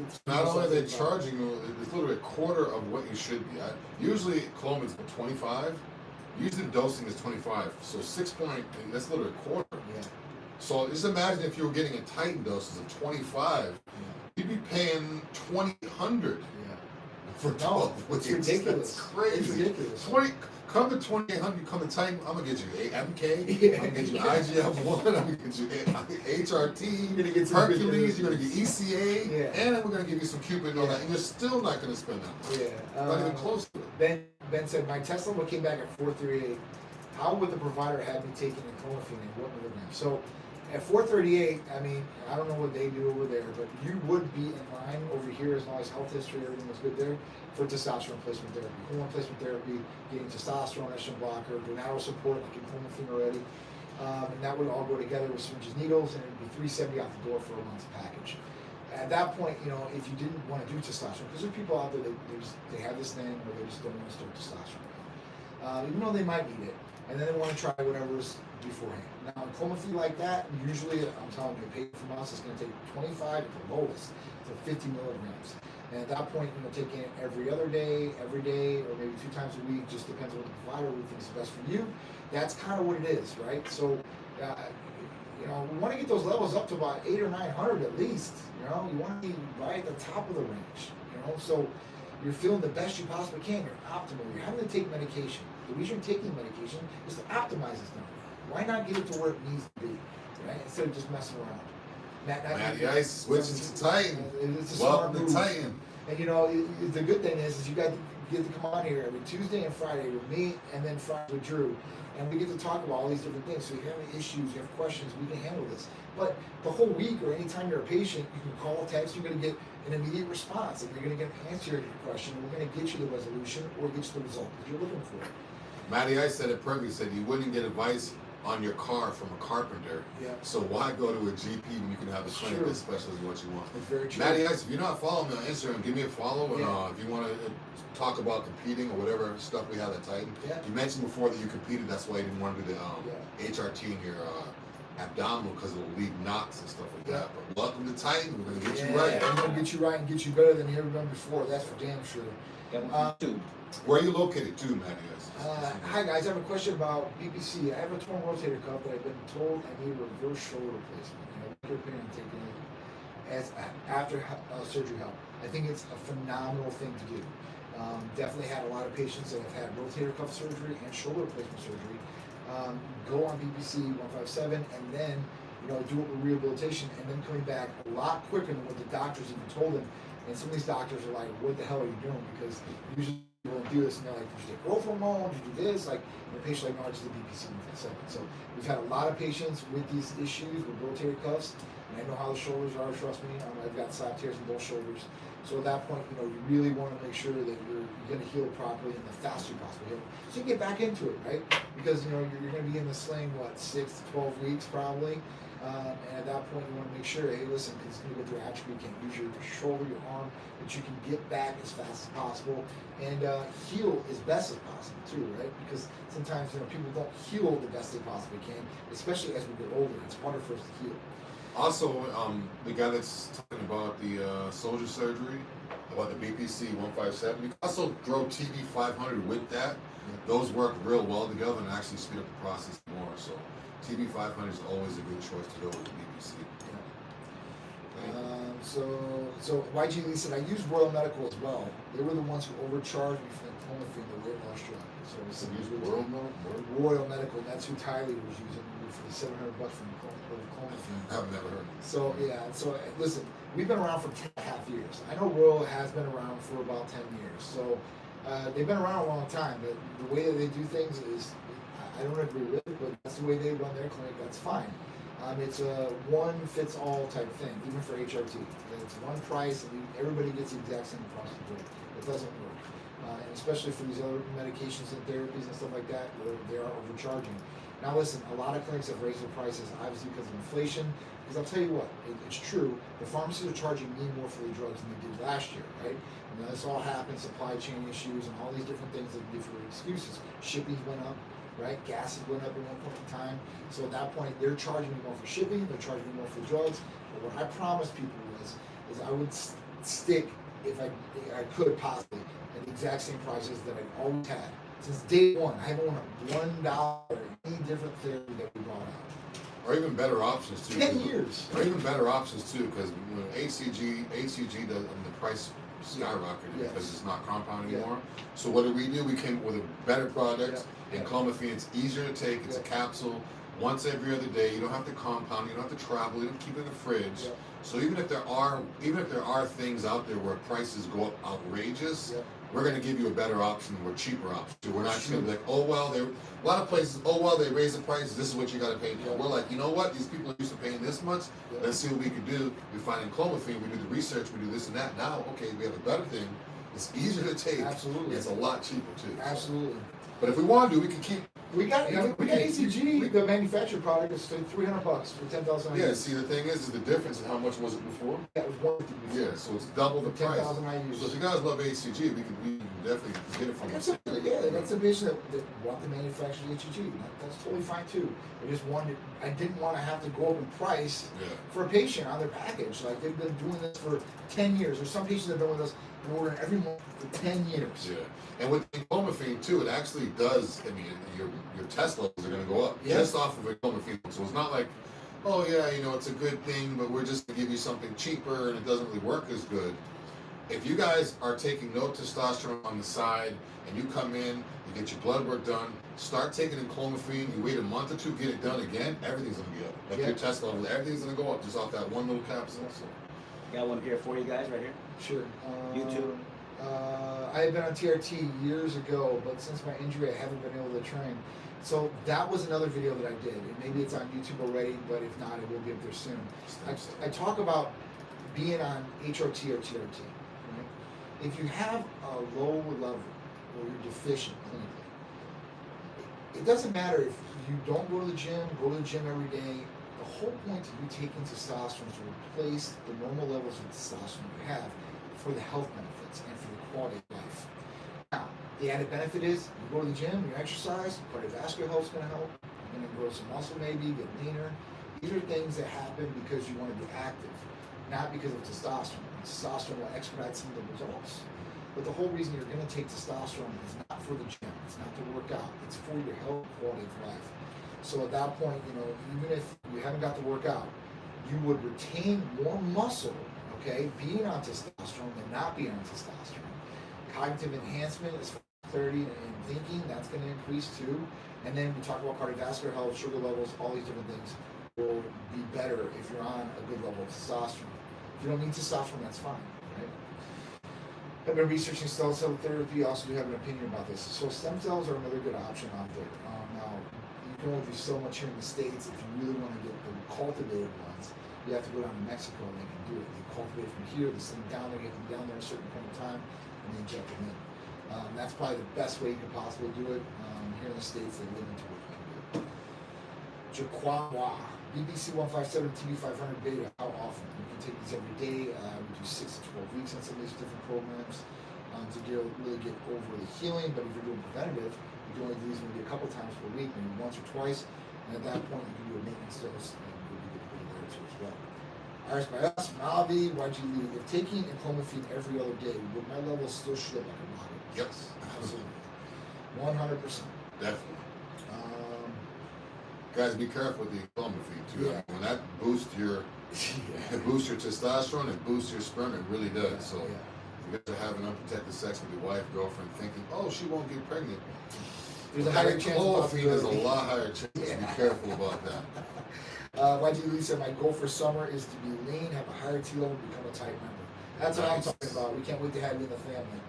It's not only are they charging you, it's literally a quarter of what you should be. Usually, Clome is 25. Usually, the dosing is 25. So 6 point, that's literally a quarter. Yeah. So just imagine if you were getting a Titan doses of 25, you'd be paying $2,800 for 12 weeks. It's ridiculous. That's crazy. It's ridiculous. Come to 2,800, come to Titan, I'm gonna get you MK, I'm gonna get you IGF-1, I'm gonna get you HRT, you're gonna get Hercules, you're gonna get ECA, and then we're gonna give you some Cupid and all that, and you're still not gonna spend that much. Not even close to it. Ben said, my test level came back at 438. How would the provider have me taking a clomiphene and what milligrams? So at 438, I mean, I don't know what they do over there, but you would be in line over here as long as health history, everything was good there, for testosterone replacement therapy. Hormone replacement therapy, getting testosterone, estrogen blocker, gonadal support, like in clomiphene already. And that would all go together with syringes, needles, and it would be $370 out the door for a month's package. At that point, if you didn't want to do testosterone, because there are people out there that they have this thing, or they just don't want to start testosterone, even though they might need it, and then they want to try whatever's beforehand. Now, a clomiphene like that, usually, I'm telling you, a patient from us is going to take 25 at the lowest to 50 milligrams. And at that point, taking it every other day, every day, or maybe 2 times a week, just depends on what the provider really thinks is best for you. That's kind of what it is, right? So, we want to get those levels up to about 800 or 900 at least. You want to be right at the top of the range. So you're feeling the best you possibly can. You're optimal. You're having to take medication. The reason you're taking medication is to optimize this number. Why not get it to where it needs to be, right? Instead of just messing around. Matty Ice switching to Titan. Welcome to Titan. And the good thing is you get to come on here every Tuesday and Friday with me, and then Friday with Drew, and we get to talk about all these different things. So if you have any issues, you have questions, we can handle this. But the whole week or anytime you're a patient, you can call, text, you're going to get an immediate response, and you're going to get an answer to your question, and we're going to get you the resolution or get you the result that you're looking for. Matty Ice said it perfectly. He said you wouldn't get advice on your car from a carpenter. So why go to a GP when you can have a clinic that specializes in what you want? It's very true. Matty Ice, if you're not following me on Instagram, give me a follow. And if you want to talk about competing or whatever stuff we have at Titan, you mentioned before that you competed. That's why you didn't want to do the HRT in your abdominal because it will leave knots and stuff like that. But welcome to Titan. We're going to get you right. We're going to get you right and get you better than you ever done before. That's for damn sure. Where are you located too, Matty? Hi guys, I have a question about BPC. I have a torn rotator cuff that I've been told I need a reverse shoulder replacement. What's your opinion on taking it as after surgery help? I think it's a phenomenal thing to do. Definitely had a lot of patients that have had rotator cuff surgery and shoulder replacement surgery. Go on BPC 157 and then do it with rehabilitation and then coming back a lot quicker than what the doctors even told them. And some of these doctors are like, what the hell are you doing? Because usually people don't do this and they're like, did you take growth hormone? Did you do this? Like, and the patient like, no, I just did BPC 157. So we've had a lot of patients with these issues with rotator cuffs. And I know how the shoulders are, trust me. I've got soft tears in both shoulders. So at that point, you really want to make sure that you're going to heal properly and the faster you possibly heal. So you get back into it, right? Because, you're going to be in the sling, 6 to 12 weeks probably. And at that point, you want to make sure, hey, listen, because it's going to go through atrophy, you can't use your shoulder, your arm, but you can get back as fast as possible and heal as best as possible too, right? Because sometimes, people don't heal the best they possibly can, especially as we get older. It's harder for us to heal. Also, the guy that's talking about the soldier surgery, about the BPC 157, you can also throw TB 500 with that. Those work real well together and actually speed up the process more. So TB 500 is always a good choice to go with the BPC. So YG Lee said, I used Royal Medical as well. They were the ones who overcharged me for the clomiphene, the weight loss drug. So it was Royal Medical. That's who Tyler was using for the $700 from clomiphene. I've never heard of it. So yeah, so listen, we've been around for 10.5 years. I know Royal has been around for about 10 years. So they've been around a long time, but the way that they do things is, I don't agree with it, but that's the way they run their clinic. That's fine. It's a one-fits-all type thing, even for HRT. It's one price, and everybody gets the exact same across the board. It doesn't work, and especially for these other medications and therapies and stuff like that, they are overcharging. Now, listen, a lot of clinics have raised their prices, obviously because of inflation. Because I'll tell you what, it's true. The pharmacies are charging me more for the drugs than they did last year, right? And this all happened, supply chain issues, and all these different things that give for excuses. Shipping went up. Right, gases went up at one point in time. So at that point, they're charging me more for shipping. They're charging me more for drugs. But what I promised people is I would stick, if I could possibly, at the exact same prices that I've always had since day one. I haven't won $1 any different therapy that we brought out. Or even better options too. 10 years. Or even better options too, because when HCG does, the price skyrocketed because it's not compound anymore. So what did we do? We came up with a better product. And clomiphene, it's easier to take. It's a capsule, once every other day. You don't have to compound. You don't have to travel. You don't keep it in the fridge. So even if there are things out there where prices go up outrageous, we're going to give you a better option or a cheaper option. We're not just going to be like, oh well, a lot of places, oh well, they raise the prices. This is what you got to pay now. We're like, you know what? These people are used to paying this much. Let's see what we can do. We find in clomiphene, we do the research, we do this and that. Now, okay, we have a better thing. It's easier to take. Absolutely. It's a lot cheaper too. Absolutely. But if we want to, we can keep. We got ACG. The manufactured product is $300 for 10,000. Yeah. See, the thing is the difference in how much was it before? Yeah, it was 150 before. Yeah, so it's double the price. 10,000 I use. So if you guys love ACG, we can definitely get it from us. That's a patient that want the manufactured ACG. That's totally fine too. I didn't want to have to go up in price for a patient on their package. Like they've been doing this for 10 years. There's some patients that have been with us and ordering every month for 10 years. Yeah. And with clomiphene too, it actually does. I mean, your test levels are going to go up just off of clomiphene. So it's not like, oh yeah, it's a good thing, but we're just going to give you something cheaper and it doesn't really work as good. If you guys are taking no testosterone on the side and you come in, you get your blood work done, start taking in clomiphene, you wait a month or two, get it done again, everything's going to be up. Like your test level, everything's going to go up just off that one little capsule. So. Got one here for you guys right here. Sure. YouTube. I had been on TRT years ago, but since my injury, I haven't been able to train. So that was another video that I did. And maybe it's on YouTube already, but if not, it will be up there soon. I talk about being on HRT or TRT. Right? If you have a low level or you're deficient clinically, it doesn't matter if you don't go to the gym every day. The whole point of you taking testosterone is to replace the normal levels of testosterone you have for the health benefits and for the quality of life. Now, the added benefit is you go to the gym, you exercise, cardiovascular health is going to help. You're going to grow some muscle maybe, get leaner. These are things that happen because you want to be active, not because of testosterone. Testosterone will expedite some of the results. But the whole reason you're going to take testosterone is not for the gym, it's not to work out, it's for your health, quality of life. So at that point, even if you haven't got to work out, you would retain more muscle, being on testosterone than not being on testosterone. Cognitive enhancement is clarity and thinking, that's going to increase too. And then we talk about cardiovascular health, sugar levels, all these different things will be better if you're on a good level of testosterone. If you don't need testosterone, that's fine, right? I've been researching stem cell therapy. I also do have an opinion about this. So stem cells are another good option out there. Now, you can only do so much here in the States. If you really want to get the cultivated ones, you have to go down to Mexico and they can do it. They cultivate from here, they send them down there, get them down there at a certain point in time, and they inject them in. That's probably the best way you can possibly do it. Here in the States, they live into what you can do. Jaquawa, BBC 157, TB 500 beta, how often? You can take these every day. We do 6 to 12 weeks on some of these different programs to really get over the healing. But if you're doing preventative, you can only do these maybe a couple times per week, maybe once or twice. And at that point, you can do a maintenance dose and you'll be good to go there too as well. Iris by us, Navi, YG Lee. If taking clomiphene every other day, would my levels still shoot up like a rocket? Yes. Absolutely. 100%. Definitely. Guys, be careful with the clomiphene too. When that boosts your It boosts your testosterone, it boosts your sperm, it really does. So if you guys are having unprotected sex with your wife, girlfriend, thinking, oh, she won't get pregnant. There's a higher chance of possibility. There's a lot higher chance. Be careful about that. YG Lee said, my goal for summer is to be lean, have a higher T level, become a tight member. That's what I'm talking about. We can't wait to have you in the family.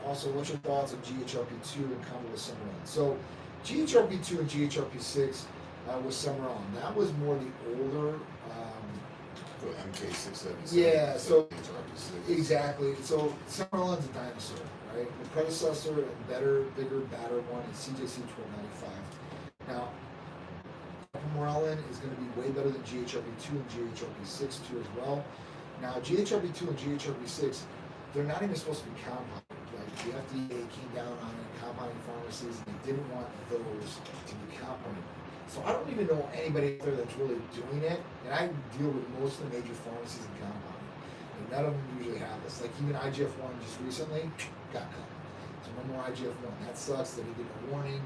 Also, what's your thoughts on GHRP2 in combo with Summerlin? So, GHRP2 and GHRP6 with Summerlin. That was more the older. For MK677. Yeah, so GHRP6. Exactly. So Summerlin's a dinosaur, right? The predecessor and better, bigger, badder one is CJC1295. Now, Summerlin is going to be way better than GHRP2 and GHRP6 too as well. Now, GHRP2 and GHRP6, they're not even supposed to be compounded. Like the FDA came down on it, compounding pharmacies, and they didn't want those to be compounded. So I don't even know anybody out there that's really doing it, and I deal with most of the major pharmacies in compounding, and none of them usually have this. Like even IGF-1 just recently got cut. So no more IGF-1. That sucks that they did a warning.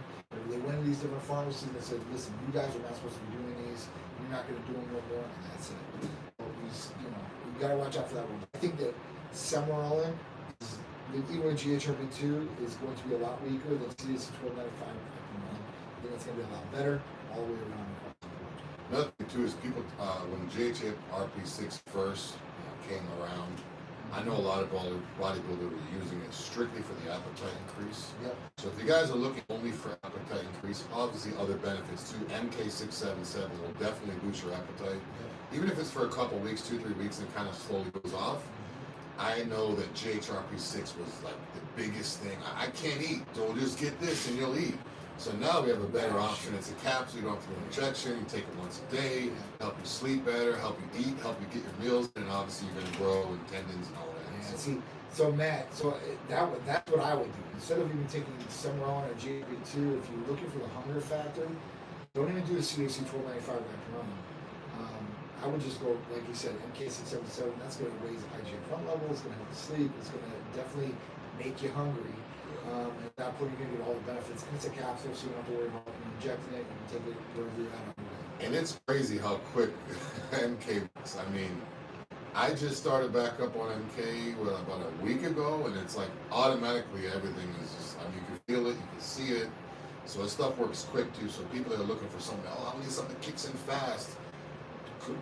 They went to these different pharmacies and they said, listen, you guys are not supposed to be doing these. You're not going to do them no more, and that's it. So you got to watch out for that one. I think that Summerlin, even with GHRP2, is going to be a lot weaker than CDC-1295. I think it's going to be a lot better all the way around. Another thing too is people, when GHRP6 first came around, I know a lot of bodybuilders were using it strictly for the appetite increase. Yep. So if you guys are looking only for appetite increase, obviously other benefits too. MK677 will definitely boost your appetite. Yep. Even if it's for a couple weeks, 2-3 weeks, and kind of slowly goes off. I know that GHRP6 was like the biggest thing. I can't eat, so just get this and you'll eat. So now we have a better option. It's a capsule, you don't have to do an injection, you take it once a day, help you sleep better, help you eat, help you get your meals, and obviously you're going to grow and tendons and all that. Yeah, see, so Matt, that's what I would do. Instead of even taking Summerlin or GHRP2, if you're looking for the hunger factor, don't even do the CDC-1295 I would just go, like you said, MK677, that's going to raise IGF-1 level, it's going to help you sleep, it's going to definitely make you hungry, and not putting you into all the benefits. And it's a capsule, so you don't have to worry about injecting it, you can take it wherever you're at. And it's crazy how quick MK works. I mean, I just started back up on MK about a week ago, and it's like automatically everything is just, I mean, you can feel it, you can see it. So this stuff works quick too, so people that are looking for something, I need something that kicks in fast.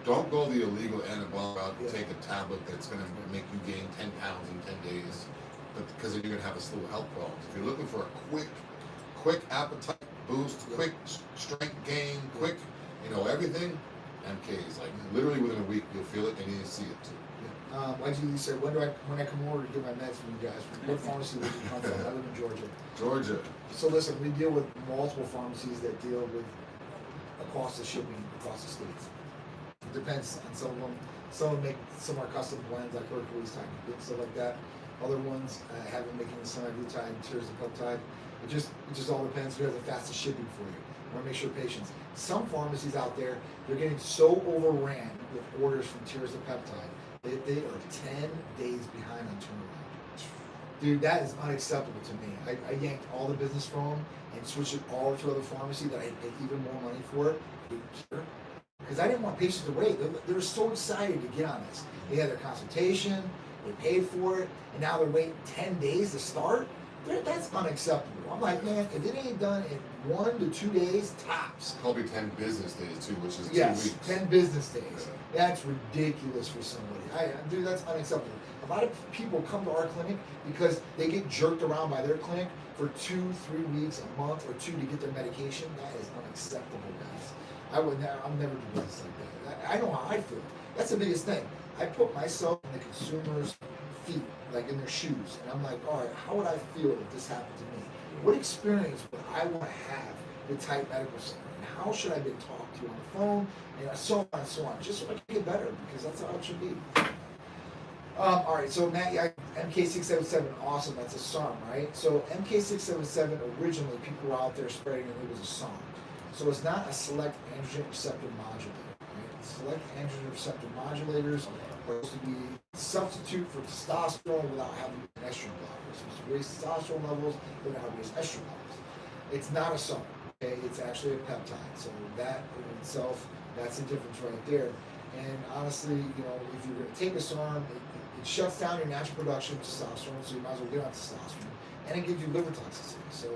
Don't go the illegal anabolic route and take a tablet that's going to make you gain 10 pounds in 10 days, but because then you're going to have a slew of health problems. If you're looking for a quick appetite boost, quick strength gain, quick, everything, MK is like literally within a week you'll feel it and you'll see it too. Like you said, when I come over to get my meds from you guys, what pharmacy would you come from? I live in Georgia. Georgia. So listen, we deal with multiple pharmacies that deal with across the shipping across the states. It depends on some of them. Some make some are custom blends like Hercules type and stuff like that. Other ones have them making the semaglutide and tiers of peptide. It just all depends who has the fastest shipping for you. I want to make sure patients. Some pharmacies out there, they're getting so overran with orders from tiers of peptide that they are 10 days behind on turnaround. Dude, that is unacceptable to me. I yanked all the business from them and switched it all to other pharmacy that I paid even more money for it. Because I didn't want patients to wait. They were so excited to get on this. They had their consultation, they paid for it, and now they're waiting 10 days to start? That's unacceptable. I'm like, man, if it ain't done in 1 to 2 days, tops. Probably 10 business days too, which is 2 weeks. 10 business days. That's ridiculous for somebody. Dude, that's unacceptable. A lot of people come to our clinic because they get jerked around by their clinic for 2-3 weeks, a month or 2 to get their medication. That is unacceptable, guys. I'll never do this like that. I know how I feel. That's the biggest thing. I put myself in the consumer's feet, like in their shoes, and I'm like, all right, how would I feel if this happened to me? What experience would I want to have with Type Medical Center? And how should I be talked to on the phone? And so on and so on, just so I can get better, because that's how it should be. All right, so Matt, MK677, awesome, that's a song, right? So MK677, originally, people were out there spreading it, it was a song. So it's not a select androgen receptor modulator. Right? Select androgen receptor modulators are supposed to be a substitute for testosterone without having an estrogen blocker. It's supposed to raise testosterone levels without raise estrogen levels. It's not a song. Okay? It's actually a peptide. So that in itself, that's the difference right there. And honestly, you know, if you're going to take a SARM, it shuts down your natural production of testosterone, so you might as well get on testosterone. And it gives you liver toxicity. So,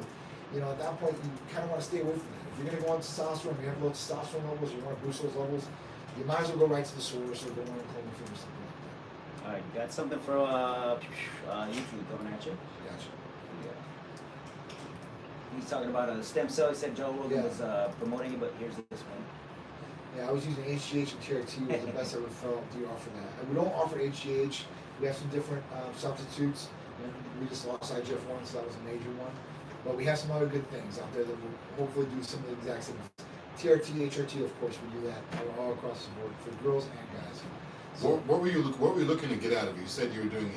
you know, at that point, you kind of want to stay away from that. If you're going to go on testosterone, you have low testosterone levels, you want to boost those levels, you might as well go right to the source or go on clomiphene or something like that. All right, got something for YouTube coming at you. Gotcha. Yeah. He's talking about a stem cell. He said Joe Rogan was promoting it, but here's this one. Yeah, I was using HGH and TRT. Was the best I ever felt. Do you offer that? And we don't offer HGH. We have some different substitutes. And we just lost IGF-1, so that was a major one. But we have some other good things out there that will hopefully do some of the exact same things. TRT, HRT, of course, we do that all across the board for girls and guys. So, what were you looking to get out of it? You said you were doing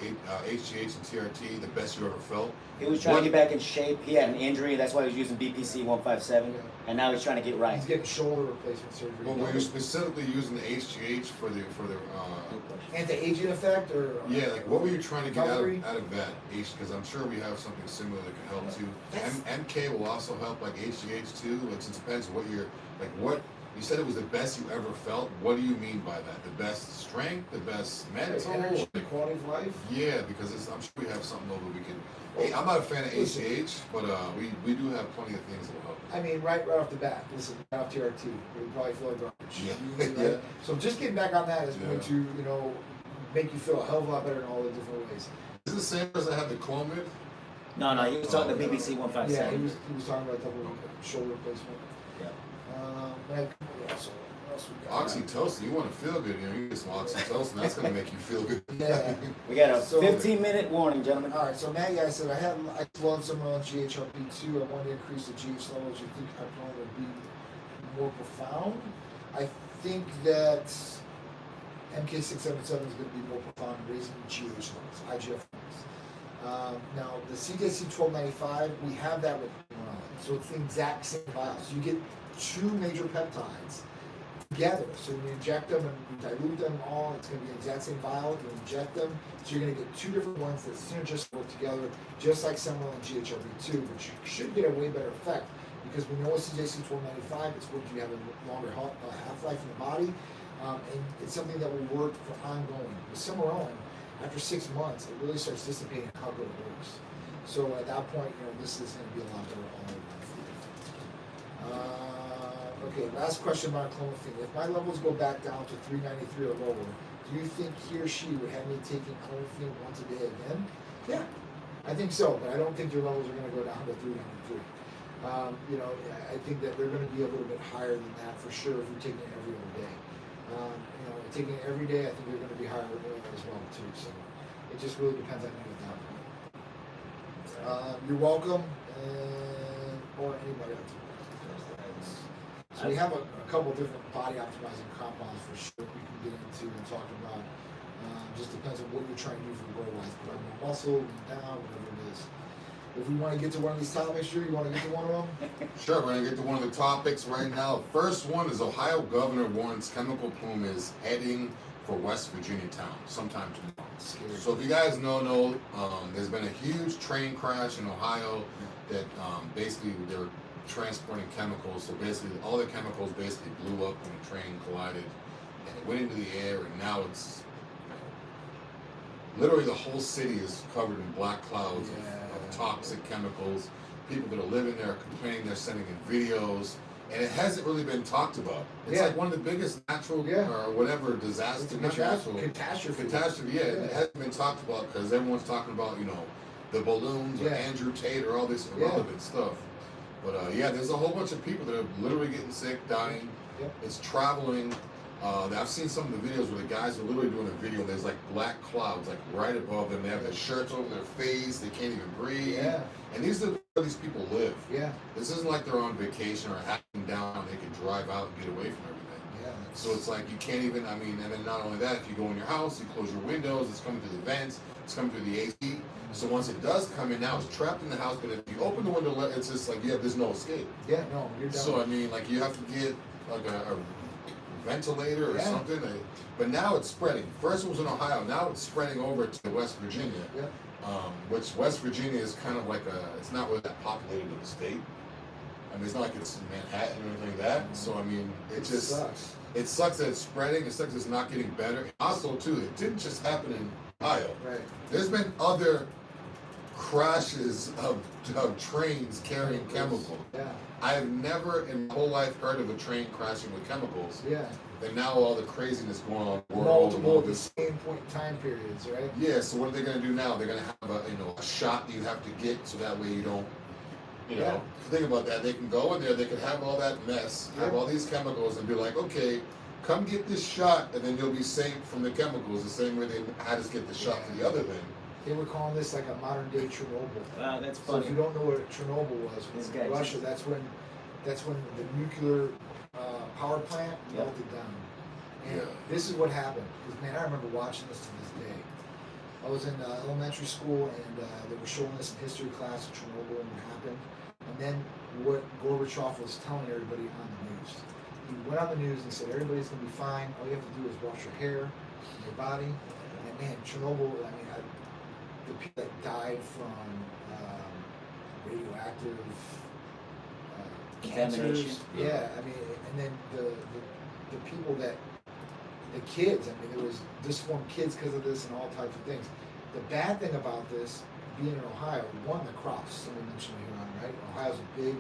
HGH and TRT, the best you ever felt. He was trying to get back in shape. He had an injury, that's why he was using BPC 157, and now he's trying to get right. He's getting shoulder replacement surgery. Well, were you specifically using the HGH for the anti-aging effect, or yeah, like what were you trying to get out of that? Because I'm sure we have something similar that can help too. MK will also help, like HGH too. It just depends what you're like. What you said it was the best you ever felt. What do you mean by that? The best strength, the best mental, energy, quality of life. Yeah, because I'm sure we have something over we can. Hey, I'm not a fan of HGH, but we do have plenty of things that will help. I mean, right off the bat, listen, right off TRT, we probably feel like garbage. Yeah. Right? So just getting back on that is going to, you know, make you feel a hell of a lot better in all the different ways. Is it the same as I have the Clomid? No, he was talking the BBC 157. Yeah, he was talking about double shoulder replacement. Yeah. So what else we got? Oxytocin, you want to feel good, you know, you get some oxytocin, that's going to make you feel good. Yeah. We got a 15-minute warning, gentlemen. All right, so Maggie, I said I love someone on GHRP2. I want to increase the GH levels. You think I plan to be more profound? I think that MK677 is going to be more profound in raising GH levels, IGF levels. Now, the CJC1295, we have that with so it's the exact same vial. So you get two major peptides together. So when you inject them and you dilute them all, it's going to be the exact same vial. You inject them, so you're going to get two different ones that synergistically work together, just like Seminole and GHRP2, but you should get a way better effect because we know with CJC1295, it's what you have a longer half-life in the body, and it's something that will work for ongoing. With Seminole, after 6 months, it really starts dissipating how good it works. So at that point, you know, this is going to be a lot better all around for you. Okay, last question about clomiphene. If my levels go back down to 393 or lower, do you think he or she would have me taking clomiphene once a day again? Yeah, I think so, but I don't think your levels are going to go down to 393. You know, I think that they're going to be a little bit higher than that for sure if you're taking it every other day. You know, taking it every day, I think they're going to be higher as well too. So it just really depends on you at that point. You're welcome, or anybody else. So we have a couple of different body optimizing compounds for sure we can get into and talk about. Just depends on what you're trying to do for goal-wise. Put on more muscle, down, whatever it is. If we want to get to one of these topics, you want to get to one of them? Sure, we're going to get to one of the topics right now. First one is Ohio Governor warns chemical plume is heading for West Virginia town sometime tomorrow. Scary. So if you guys know, there's been a huge train crash in Ohio that basically they're transporting chemicals. So basically all the chemicals basically blew up when the train collided and it went into the air, and now it's literally the whole city is covered in black clouds of toxic chemicals. People that are living there are complaining, they're sending in videos, and it hasn't really been talked about. It's like one of the biggest natural or whatever disaster, catastrophe. Yeah, it hasn't been talked about because everyone's talking about, you know, the balloons or Andrew Tate or all this irrelevant stuff. But there's a whole bunch of people that are literally getting sick, dying. It's traveling. I've seen some of the videos where the guys are literally doing a video and there's like black clouds like right above them. They have their shirts over their face. They can't even breathe. And these are where these people live. This isn't like they're on vacation or hacking down. They can drive out and get away from everything. So it's like you can't even, I mean, and then not only that, if you go in your house, you close your windows, it's coming through the vents, it's coming through the AC. So once it does come in, now it's trapped in the house, but if you open the window, it's just like, there's no escape. You're down. So I mean, like you have to get like a ventilator or something. But now it's spreading. First it was in Ohio, now it's spreading over to West Virginia. Which West Virginia is kind of like it's not really that populated of a state. I mean, it's not like it's Manhattan or anything like that. So I mean, it just sucks. it sucks that it's spreading. It sucks that it's not getting better. Also, too, it didn't just happen in Ohio. Right. There's been other crashes of trains carrying chemicals. Yeah. I have never in my whole life heard of a train crashing with chemicals. Yeah. And now all the craziness going on in the world. Multiple at the same point in time periods, right? Yeah, so what are they going to do now? They're going to have a shot you have to get so that way you don't, think about that. They can go in there, they can have all that mess, have all these chemicals and be like, okay, come get this shot and then you'll be safe from the chemicals the same way they had us get the shot for the other thing. They were calling this like a modern day Chernobyl. Wow, that's So funny. if you don't know what Chernobyl was, in Russia, that's when the nuclear power plant melted down. And this is what happened. Because man, I remember watching this to this day. I was in elementary school and they were showing us in history class of Chernobyl and what happened. And then what Gorbachev was telling everybody on the news. He went on the news and said everybody's gonna be fine. All you have to do is wash your hair, your body. And man, Chernobyl. I mean, the people that died from radioactive cancers. Yeah, I mean, and then the people that, the kids, I mean, there was disformed kids because of this and all types of things. The bad thing about this, being in Ohio, one, the crops, somebody mentioned here on, right? Ohio's a big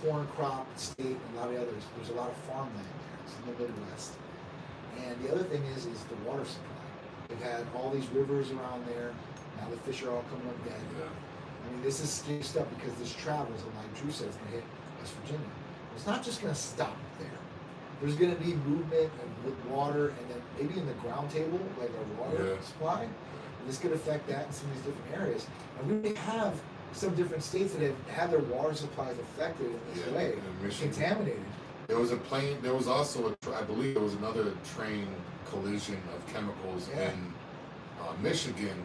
corn crop state and a lot of others. There's a lot of farmland there. It's in the Midwest. And the other thing is the water supply. They've had all these rivers around there. Now the fish are all coming up dead. Yeah. I mean, this is scary stuff because this travels, and like Drew said, it's going to hit West Virginia. It's not just going to stop there. There's going to be movement with water, and then maybe in the ground table, like our water supply. And this could affect that in some of these different areas. And we may have some different states that have had their water supplies affected in this way, contaminated. There was a plane. There was also, I believe, there was another train collision of chemicals in Michigan,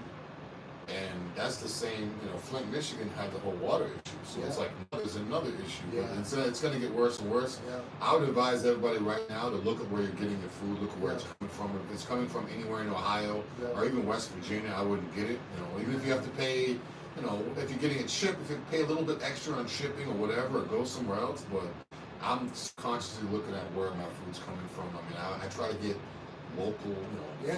and that's the same. Flint, Michigan had the whole water issue, so it's like there's another issue. But it's going to get worse and worse. I would advise everybody right now to look at where you're getting your food, look at where it's coming from. If it's coming from anywhere in Ohio or even West Virginia, I wouldn't get it. Even if you have to pay. If you're getting it shipped, if you pay a little bit extra on shipping or whatever, or go somewhere else. But I'm consciously looking at where my food's coming from. I mean, I try to get local,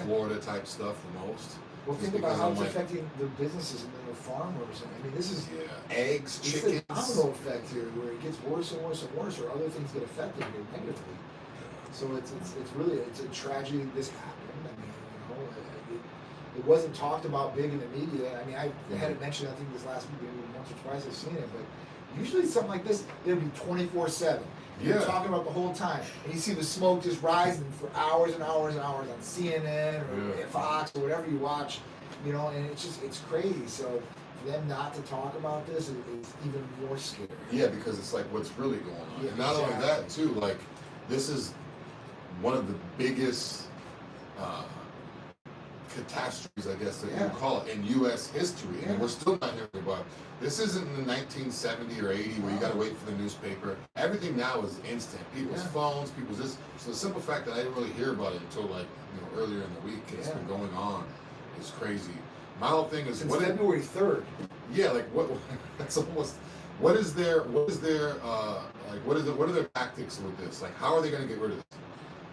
Florida type stuff the most. Well, think about how it's affecting the businesses and the farmers. I mean, this is eggs, chickens. It's a domino effect here, where it gets worse and worse and worse, or other things get affected here negatively. So it's really a tragedy. This happened. I mean, it wasn't talked about big in the media. I mean, I had it mentioned, I think this last week, maybe once or twice I've seen it, but usually something like this, it'll be 24/7. You're talking about the whole time, and you see the smoke just rising for hours and hours and hours on CNN or Fox or whatever you watch, and it's crazy. So for them not to talk about this is even more scary. Yeah, because it's like what's really going on. And not only that, too, like this is one of the biggest catastrophes, I guess, that you would call it in U.S. history, and we're still not hearing about it. This isn't in the 1970 or 80 where you got to wait for the newspaper. Everything now is instant. People's phones, people's this. So the simple fact that I didn't really hear about it until earlier in the week, it's been going on. It's crazy. My whole thing is since February 3rd. Yeah, like what? That's almost. What are their tactics with this? Like, how are they going to get rid of this?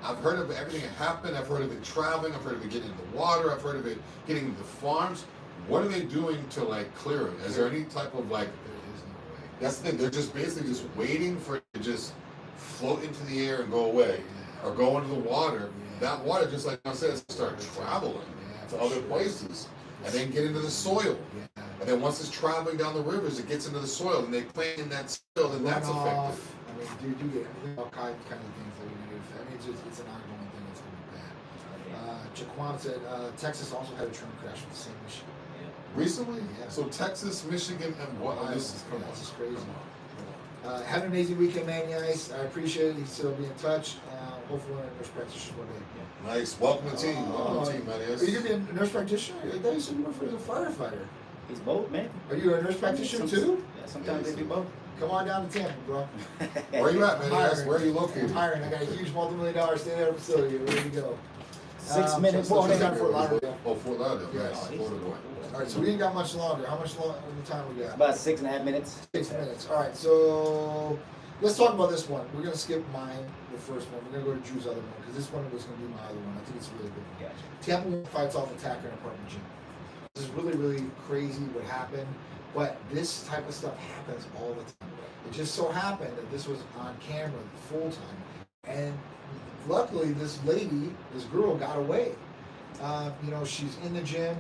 I've heard of everything that happened. I've heard of it traveling. I've heard of it getting in the water. I've heard of it getting into the farms. What are they doing to clear it? Is there any type of There is no way. That's the thing. They're just basically just waiting for it to just float into the air and go away, or go into the water. That water, just like I said, start traveling to other places, and then get into the soil. And then once it's traveling down the rivers, it gets into the soil, and they plant in that soil, and that's effective. I mean, do get all kinds of things that are negative. I mean, it's an ongoing thing. It's going to be bad. Jaquan said Texas also had a train crash with the same issue. Recently? Yeah. So Texas, Michigan, and what? This is crazy. Have an amazing weekend, man, guys. I appreciate it. Still be in touch. Hopefully, we're a nurse practitioner one day. Nice. Welcome to the team. Welcome to the team, man. Are you going to be a nurse practitioner? I thought you said you were a firefighter. He's both, man. Are you a nurse practitioner too? Yeah, sometimes they do both. Come on down to Tampa, bro. Where you at, man? Where are you located? I'm hiring. I got a huge multi-million-dollar state-of-the-art facility. Ready to go. 6 minutes. Well, he's down Fort Lauderdale. Oh, Fort Lauderdale. Yes. All right, so we ain't got much longer. How much longer time we got? About 6.5 minutes. 6 minutes. All right, so let's talk about this one. We're gonna skip mine, the first one. We're gonna go to Drew's other one because this one was gonna be my other one. I think it's a really good one. Gotcha. Tampa woman fights off attacker in apartment gym. This is really, really crazy what happened, but this type of stuff happens all the time. It just so happened that this was on camera full time, and luckily this lady, this girl, got away. You know, she's in the gym,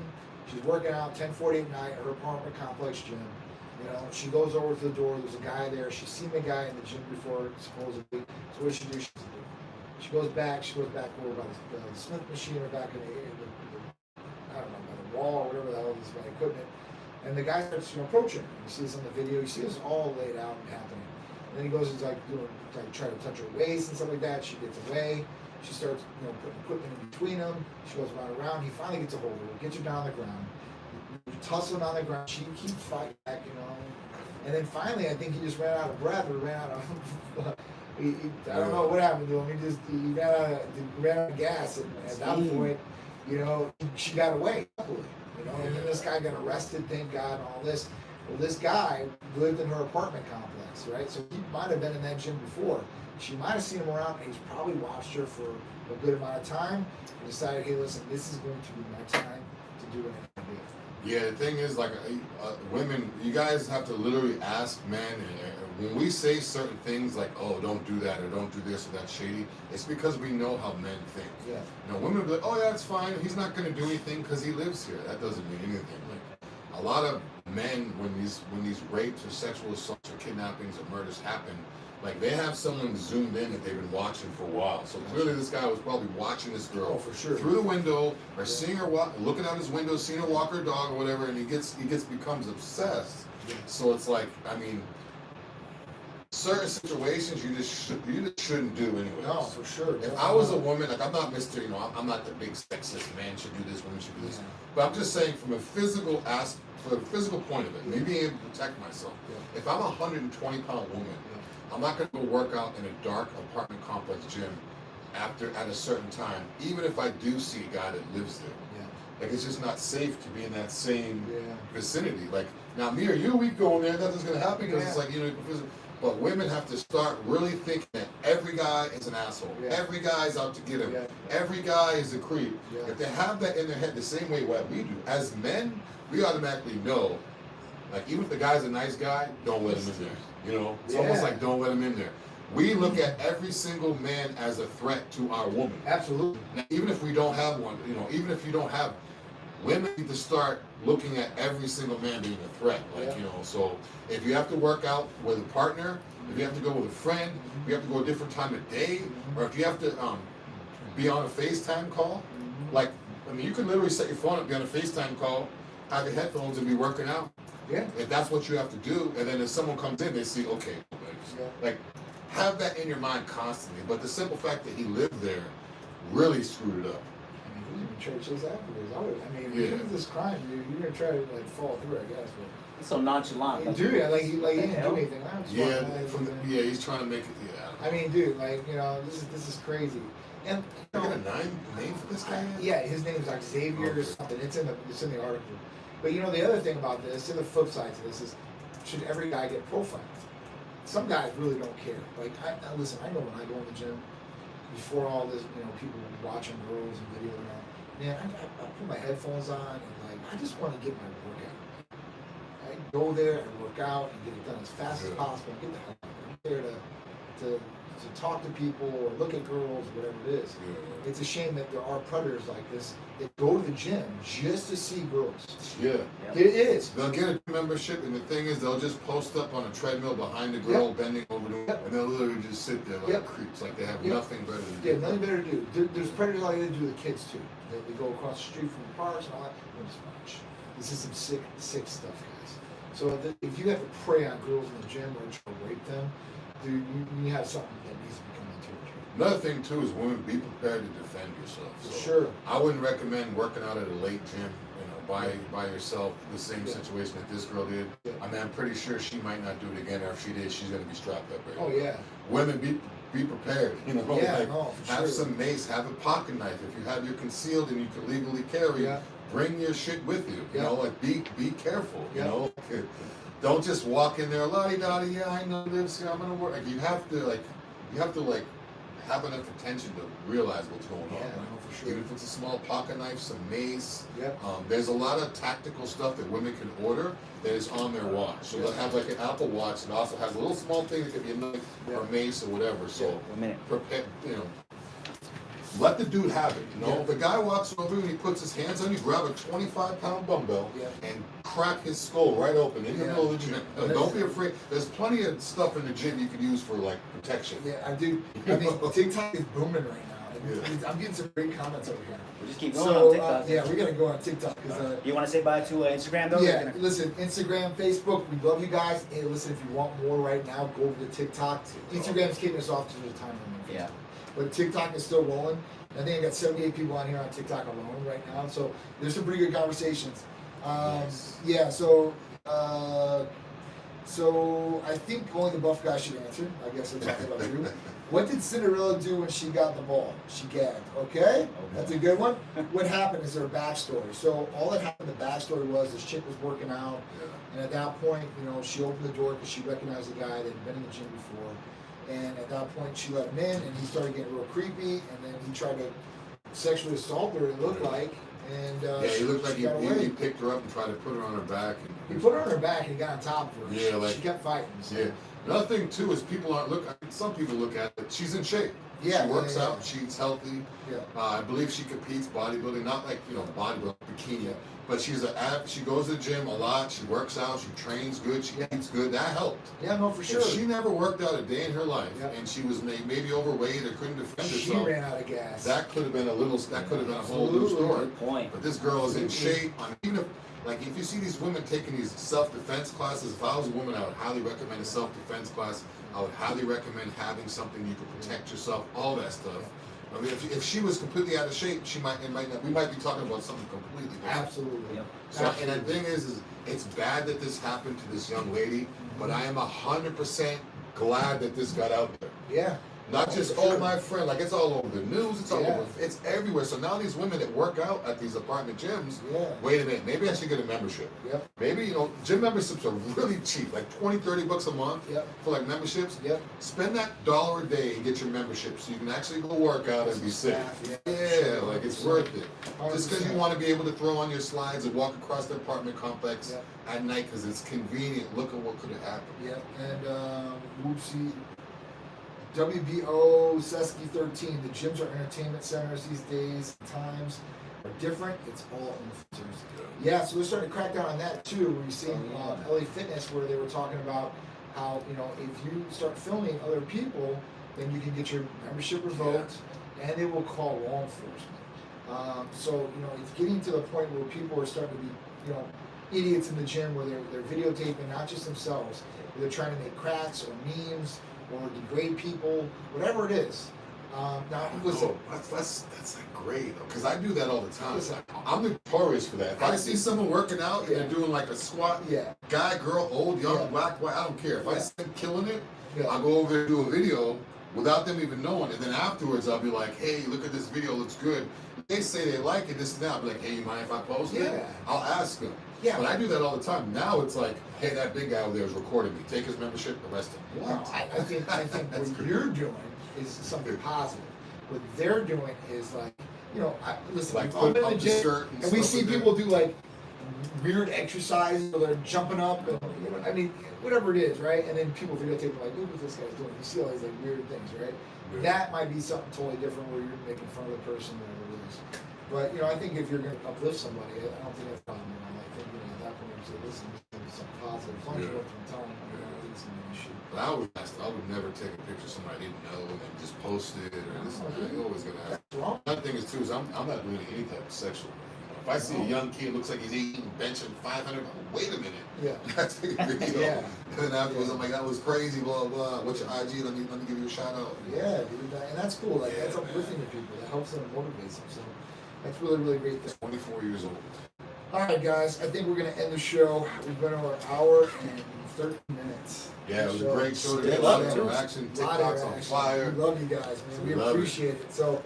she's working out 10:40 at night at her apartment complex gym. You know, she goes over to the door. There's a guy there. She's seen the guy in the gym before, supposedly. So what does she do? She goes back over by the Smith machine or back in the I don't know, by the wall or whatever the hell is by equipment. And the guy starts approaching her. You see this on the video. You see this all laid out and happening. And then he goes and trying to touch her waist and stuff like that. She gets away. She starts, putting equipment in between them. She goes around. He finally gets a hold of her, gets her down on the ground. Tussling on the ground. She keeps fighting back, And then finally, I think he just ran out of breath or ran out of. I don't know what happened to him. He ran out of gas. And at that point, she got away. And then this guy got arrested, thank God, and all this. Well, this guy lived in her apartment complex, right? So he might have been in that gym before. She might have seen him around, and he's probably watched her for a good amount of time and decided, hey, listen, this is going to be my time to do what I can do. Yeah, the thing is, like, women, you guys have to literally ask men, when we say certain things like, oh, don't do that or don't do this or that's shady, it's because we know how men think. Yeah. Women will be like, oh, yeah, it's fine. He's not going to do anything because he lives here. That doesn't mean anything. Like, a lot of men, when these rapes or sexual assaults or kidnappings or murders happen, like, they have someone zoomed in that they've been watching for a while. So clearly this guy was probably watching this girl for sure. through the window or seeing her looking out his window, seeing her walk her dog or whatever, and he becomes obsessed. Yeah. So it's like, certain situations you just shouldn't do anyway. No, for sure. If I was a woman, like, I'm not Mr. I'm not the big sexist man should do this, women should do this. Yeah. But I'm just saying from a physical point of it, me being able to protect myself. Yeah. If I'm a 120-pound woman, I'm not going to go work out in a dark apartment complex gym at a certain time, even if I do see a guy that lives there. Yeah. Like, it's just not safe to be in that same vicinity. Like, now me or you, we go in there, nothing's going to happen because it's like, but women have to start really thinking that every guy is an asshole. Yeah. Every guy's out to get him. Yeah. Every guy is a creep. Yeah. If they have that in their head the same way what we do, as men, we automatically know, like, even if the guy's a nice guy, don't let him in there. It's almost like don't let him in there. We look at every single man as a threat to our woman. Absolutely. Now, even if we don't have one, even if you don't have, women need to start looking at every single man being a threat. Like, so if you have to work out with a partner, if you have to go with a friend, if you have to go a different time of day, or if you have to be on a FaceTime call, like, you can literally set your phone up, be on a FaceTime call, have your headphones and be working out. Yeah. If that's what you have to do, and then if someone comes in, they see, okay, like, have that in your mind constantly. But the simple fact that he lived there really screwed it up. He was in churches afterwards. If you do this crime, you're gonna try to follow through, I guess. But it's so nonchalant. he didn't do anything. He's trying to make it. Dude, this is crazy. And you got a name for this guy? Yeah, his name is like Xavier or something. It's in the article. But the other thing about this, and the flip side to this is, should every guy get profiled? Some guys really don't care. Like, listen, I know when I go in the gym, before all this, people watching girls and video and all, man, I put my headphones on and, I just want to get my workout. I go there and work out and get it done as fast as possible and get the hell out. I'm there to talk to people or look at girls, whatever it is. Yeah. It's a shame that there are predators like this that go to the gym just to see girls. Yeah. It is. They'll get a membership, and the thing is, they'll just post up on a treadmill behind the girl, bending over to her, and they'll literally just sit there like creeps, like they have nothing better to do. Yeah, nothing better to do. There's predators like that do with kids, too. They go across the street from the parks and all that. This is some sick stuff, guys. So if you have to prey on girls in the gym or try to rape them, dude, you have something that needs to be coming to you. Another thing too is women, be prepared to defend yourself. So sure. I wouldn't recommend working out at a late gym, by yourself. The same situation that this girl did. Yeah. I'm pretty sure she might not do it again, or if she did, she's gonna be strapped up. Right? Oh yeah. Women, be prepared. Have some mace, have a pocket knife. If you have your concealed and you can legally carry, bring your shit with you. Be careful. Don't just walk in there, la-di-da-di, I know this, I'm gonna work. You have to have enough attention to realize what's going on. Yeah, Right? no, for sure. Even if it's a small pocket knife, some mace. Yep. There's a lot of tactical stuff that women can order that is on their watch. So they'll have like an Apple Watch that also has a little small thing that could be a knife or mace or whatever. So prepare, let the dude have it. You know, if the guy walks over and he puts his hands on you, grab a 25-pound dumbbell and crack his skull right open in the middle of the gym. Don't be afraid. There's plenty of stuff in the gym you can use for like protection. Yeah, I do. I think TikTok is booming right now. I'm getting some great comments over here. We'll just keep going on TikTok. Yeah, we're gonna go on TikTok. You want to say bye to Instagram though? Yeah, listen, Instagram, Facebook, we love you guys. Hey, listen, if you want more right now, go over to TikTok. Instagram's kicking us off to the time limit. Yeah. But TikTok is still rolling. I think I got 78 people on here on TikTok alone right now. So there's some pretty good conversations. Yeah, so I think only the buff guy should answer. I guess I'm talking about you. What did Cinderella do when she got the ball? She gagged. Okay, that's a good one. What happened is her backstory. So all that happened, the backstory was this chick was working out, and at that point, she opened the door because she recognized the guy that had been in the gym before. And at that point, she let him in, and he started getting real creepy. And then he tried to sexually assault her. It looked like, and he looked like he picked her up and tried to put her on her back. He put her on her back and he got on top of her. Yeah, like she kept fighting. So. Yeah. Another thing too is people aren't look. Some people look at it. She's in shape. Yeah, she works out. She eats healthy. Yeah. I believe she competes bodybuilding, not like bodybuilding bikini, but she goes to the gym a lot. She works out. She trains good. She eats good. That helped. Yeah, no, for sure. If she never worked out a day in her life, and she was maybe overweight or couldn't defend herself. She ran out of gas. That could have been a little. That could have been a whole new story. Good point. But this girl is in shape. I mean, even if you see these women taking these self-defense classes, if I was a woman, I would highly recommend a self-defense class. I would highly recommend having something you can protect yourself, all that stuff. I mean, if she was completely out of shape, we might be talking about something completely different. Absolutely. Yep. So, and the thing is it's bad that this happened to this young lady, but I am 100% glad that this got out there. Yeah. Not just, my friend, like it's all over the news, it's all over, it's everywhere. So now these women that work out at these apartment gyms, wait a minute, maybe I should get a membership. Yep. Maybe, gym memberships are really cheap, like $20-30 a month for like memberships. Yep. Spend that $1 a day and get your membership so you can actually go work out and be safe. Yeah, like it's worth it. 100%. Just because you want to be able to throw on your slides and walk across the apartment complex at night because it's convenient. Look at what could have happened. Yep, and whoopsie. WBO Sesky 13. The gyms are entertainment centers these days. Times are different. It's all influencers. Yeah, so they're starting to crack down on that too. Where you're seeing LA Fitness, where they were talking about how if you start filming other people, then you can get your membership revoked, and they will call law enforcement. So it's getting to the point where people are starting to be idiots in the gym, where they're videotaping not just themselves, but they're trying to make cracks or memes or degrade people, whatever it is. Now, listen. That's like great, because I do that all the time. Listen, I'm notorious for that. If I see someone working out and they're doing like a squat, guy, girl, old, young, black, white, I don't care. If I see them killing it, I'll go over there and do a video without them even knowing, and then afterwards I'll be like, hey, look at this video, looks good. They say they like it, this and that. I'll be like, hey, you mind if I post it? I'll ask them. Yeah. But I do that all the time. Now it's like, hey, that big guy over there is recording me. Take his membership, arrest him. What? I think what you're doing is something positive. What they're doing is listen, like I'm in the the gym, skirt and we see people do like weird exercises, or they're jumping up, and whatever it is, right? And then people videotape like, look what this guy's doing. You see all these like weird things, right? Yeah. That might be something totally different, where you're making fun of the person, whatever it is. But I think if you're going to uplift somebody, I don't think that's a problem. I think at that point you say, listen, this is something positive. As long as you work from time, I don't think it's an issue. But I would never take a picture of somebody I didn't know and then just post it or this and that. You're always gonna have. Another thing is too is I'm not doing any type of sexual. If I see a young kid looks like he's eating, benching 500, wait a minute. Yeah. I take a video. And then afterwards I'm like, that was crazy, blah blah. What's your IG? Let me give you a shout out. Yeah, dude, and that's cool. Like that's uplifting to people. That helps them and motivates them. So that's really, really great thing. 24 years old. All right, guys. I think we're gonna end the show. We've been over an hour and 13 minutes. Yeah, it was a great show. A lot of interaction. TikTok's on fire. We love you guys, man. We appreciate it. So,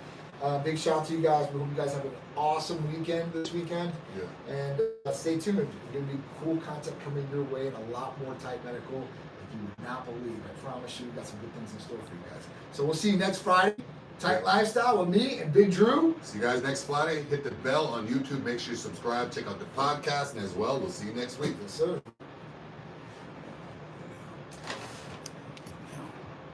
Big shout out to you guys. We hope you guys have an awesome weekend this weekend. Yeah. And stay tuned. There's going to be cool content coming your way and a lot more Type Medical. If you would not believe, I promise you, we've got some good things in store for you guys. So we'll see you next Friday. Tight Lifestyle with me and Big Drew. See you guys next Friday. Hit the bell on YouTube. Make sure you subscribe. Check out the podcast. And as well, we'll see you next week. Yes, sir.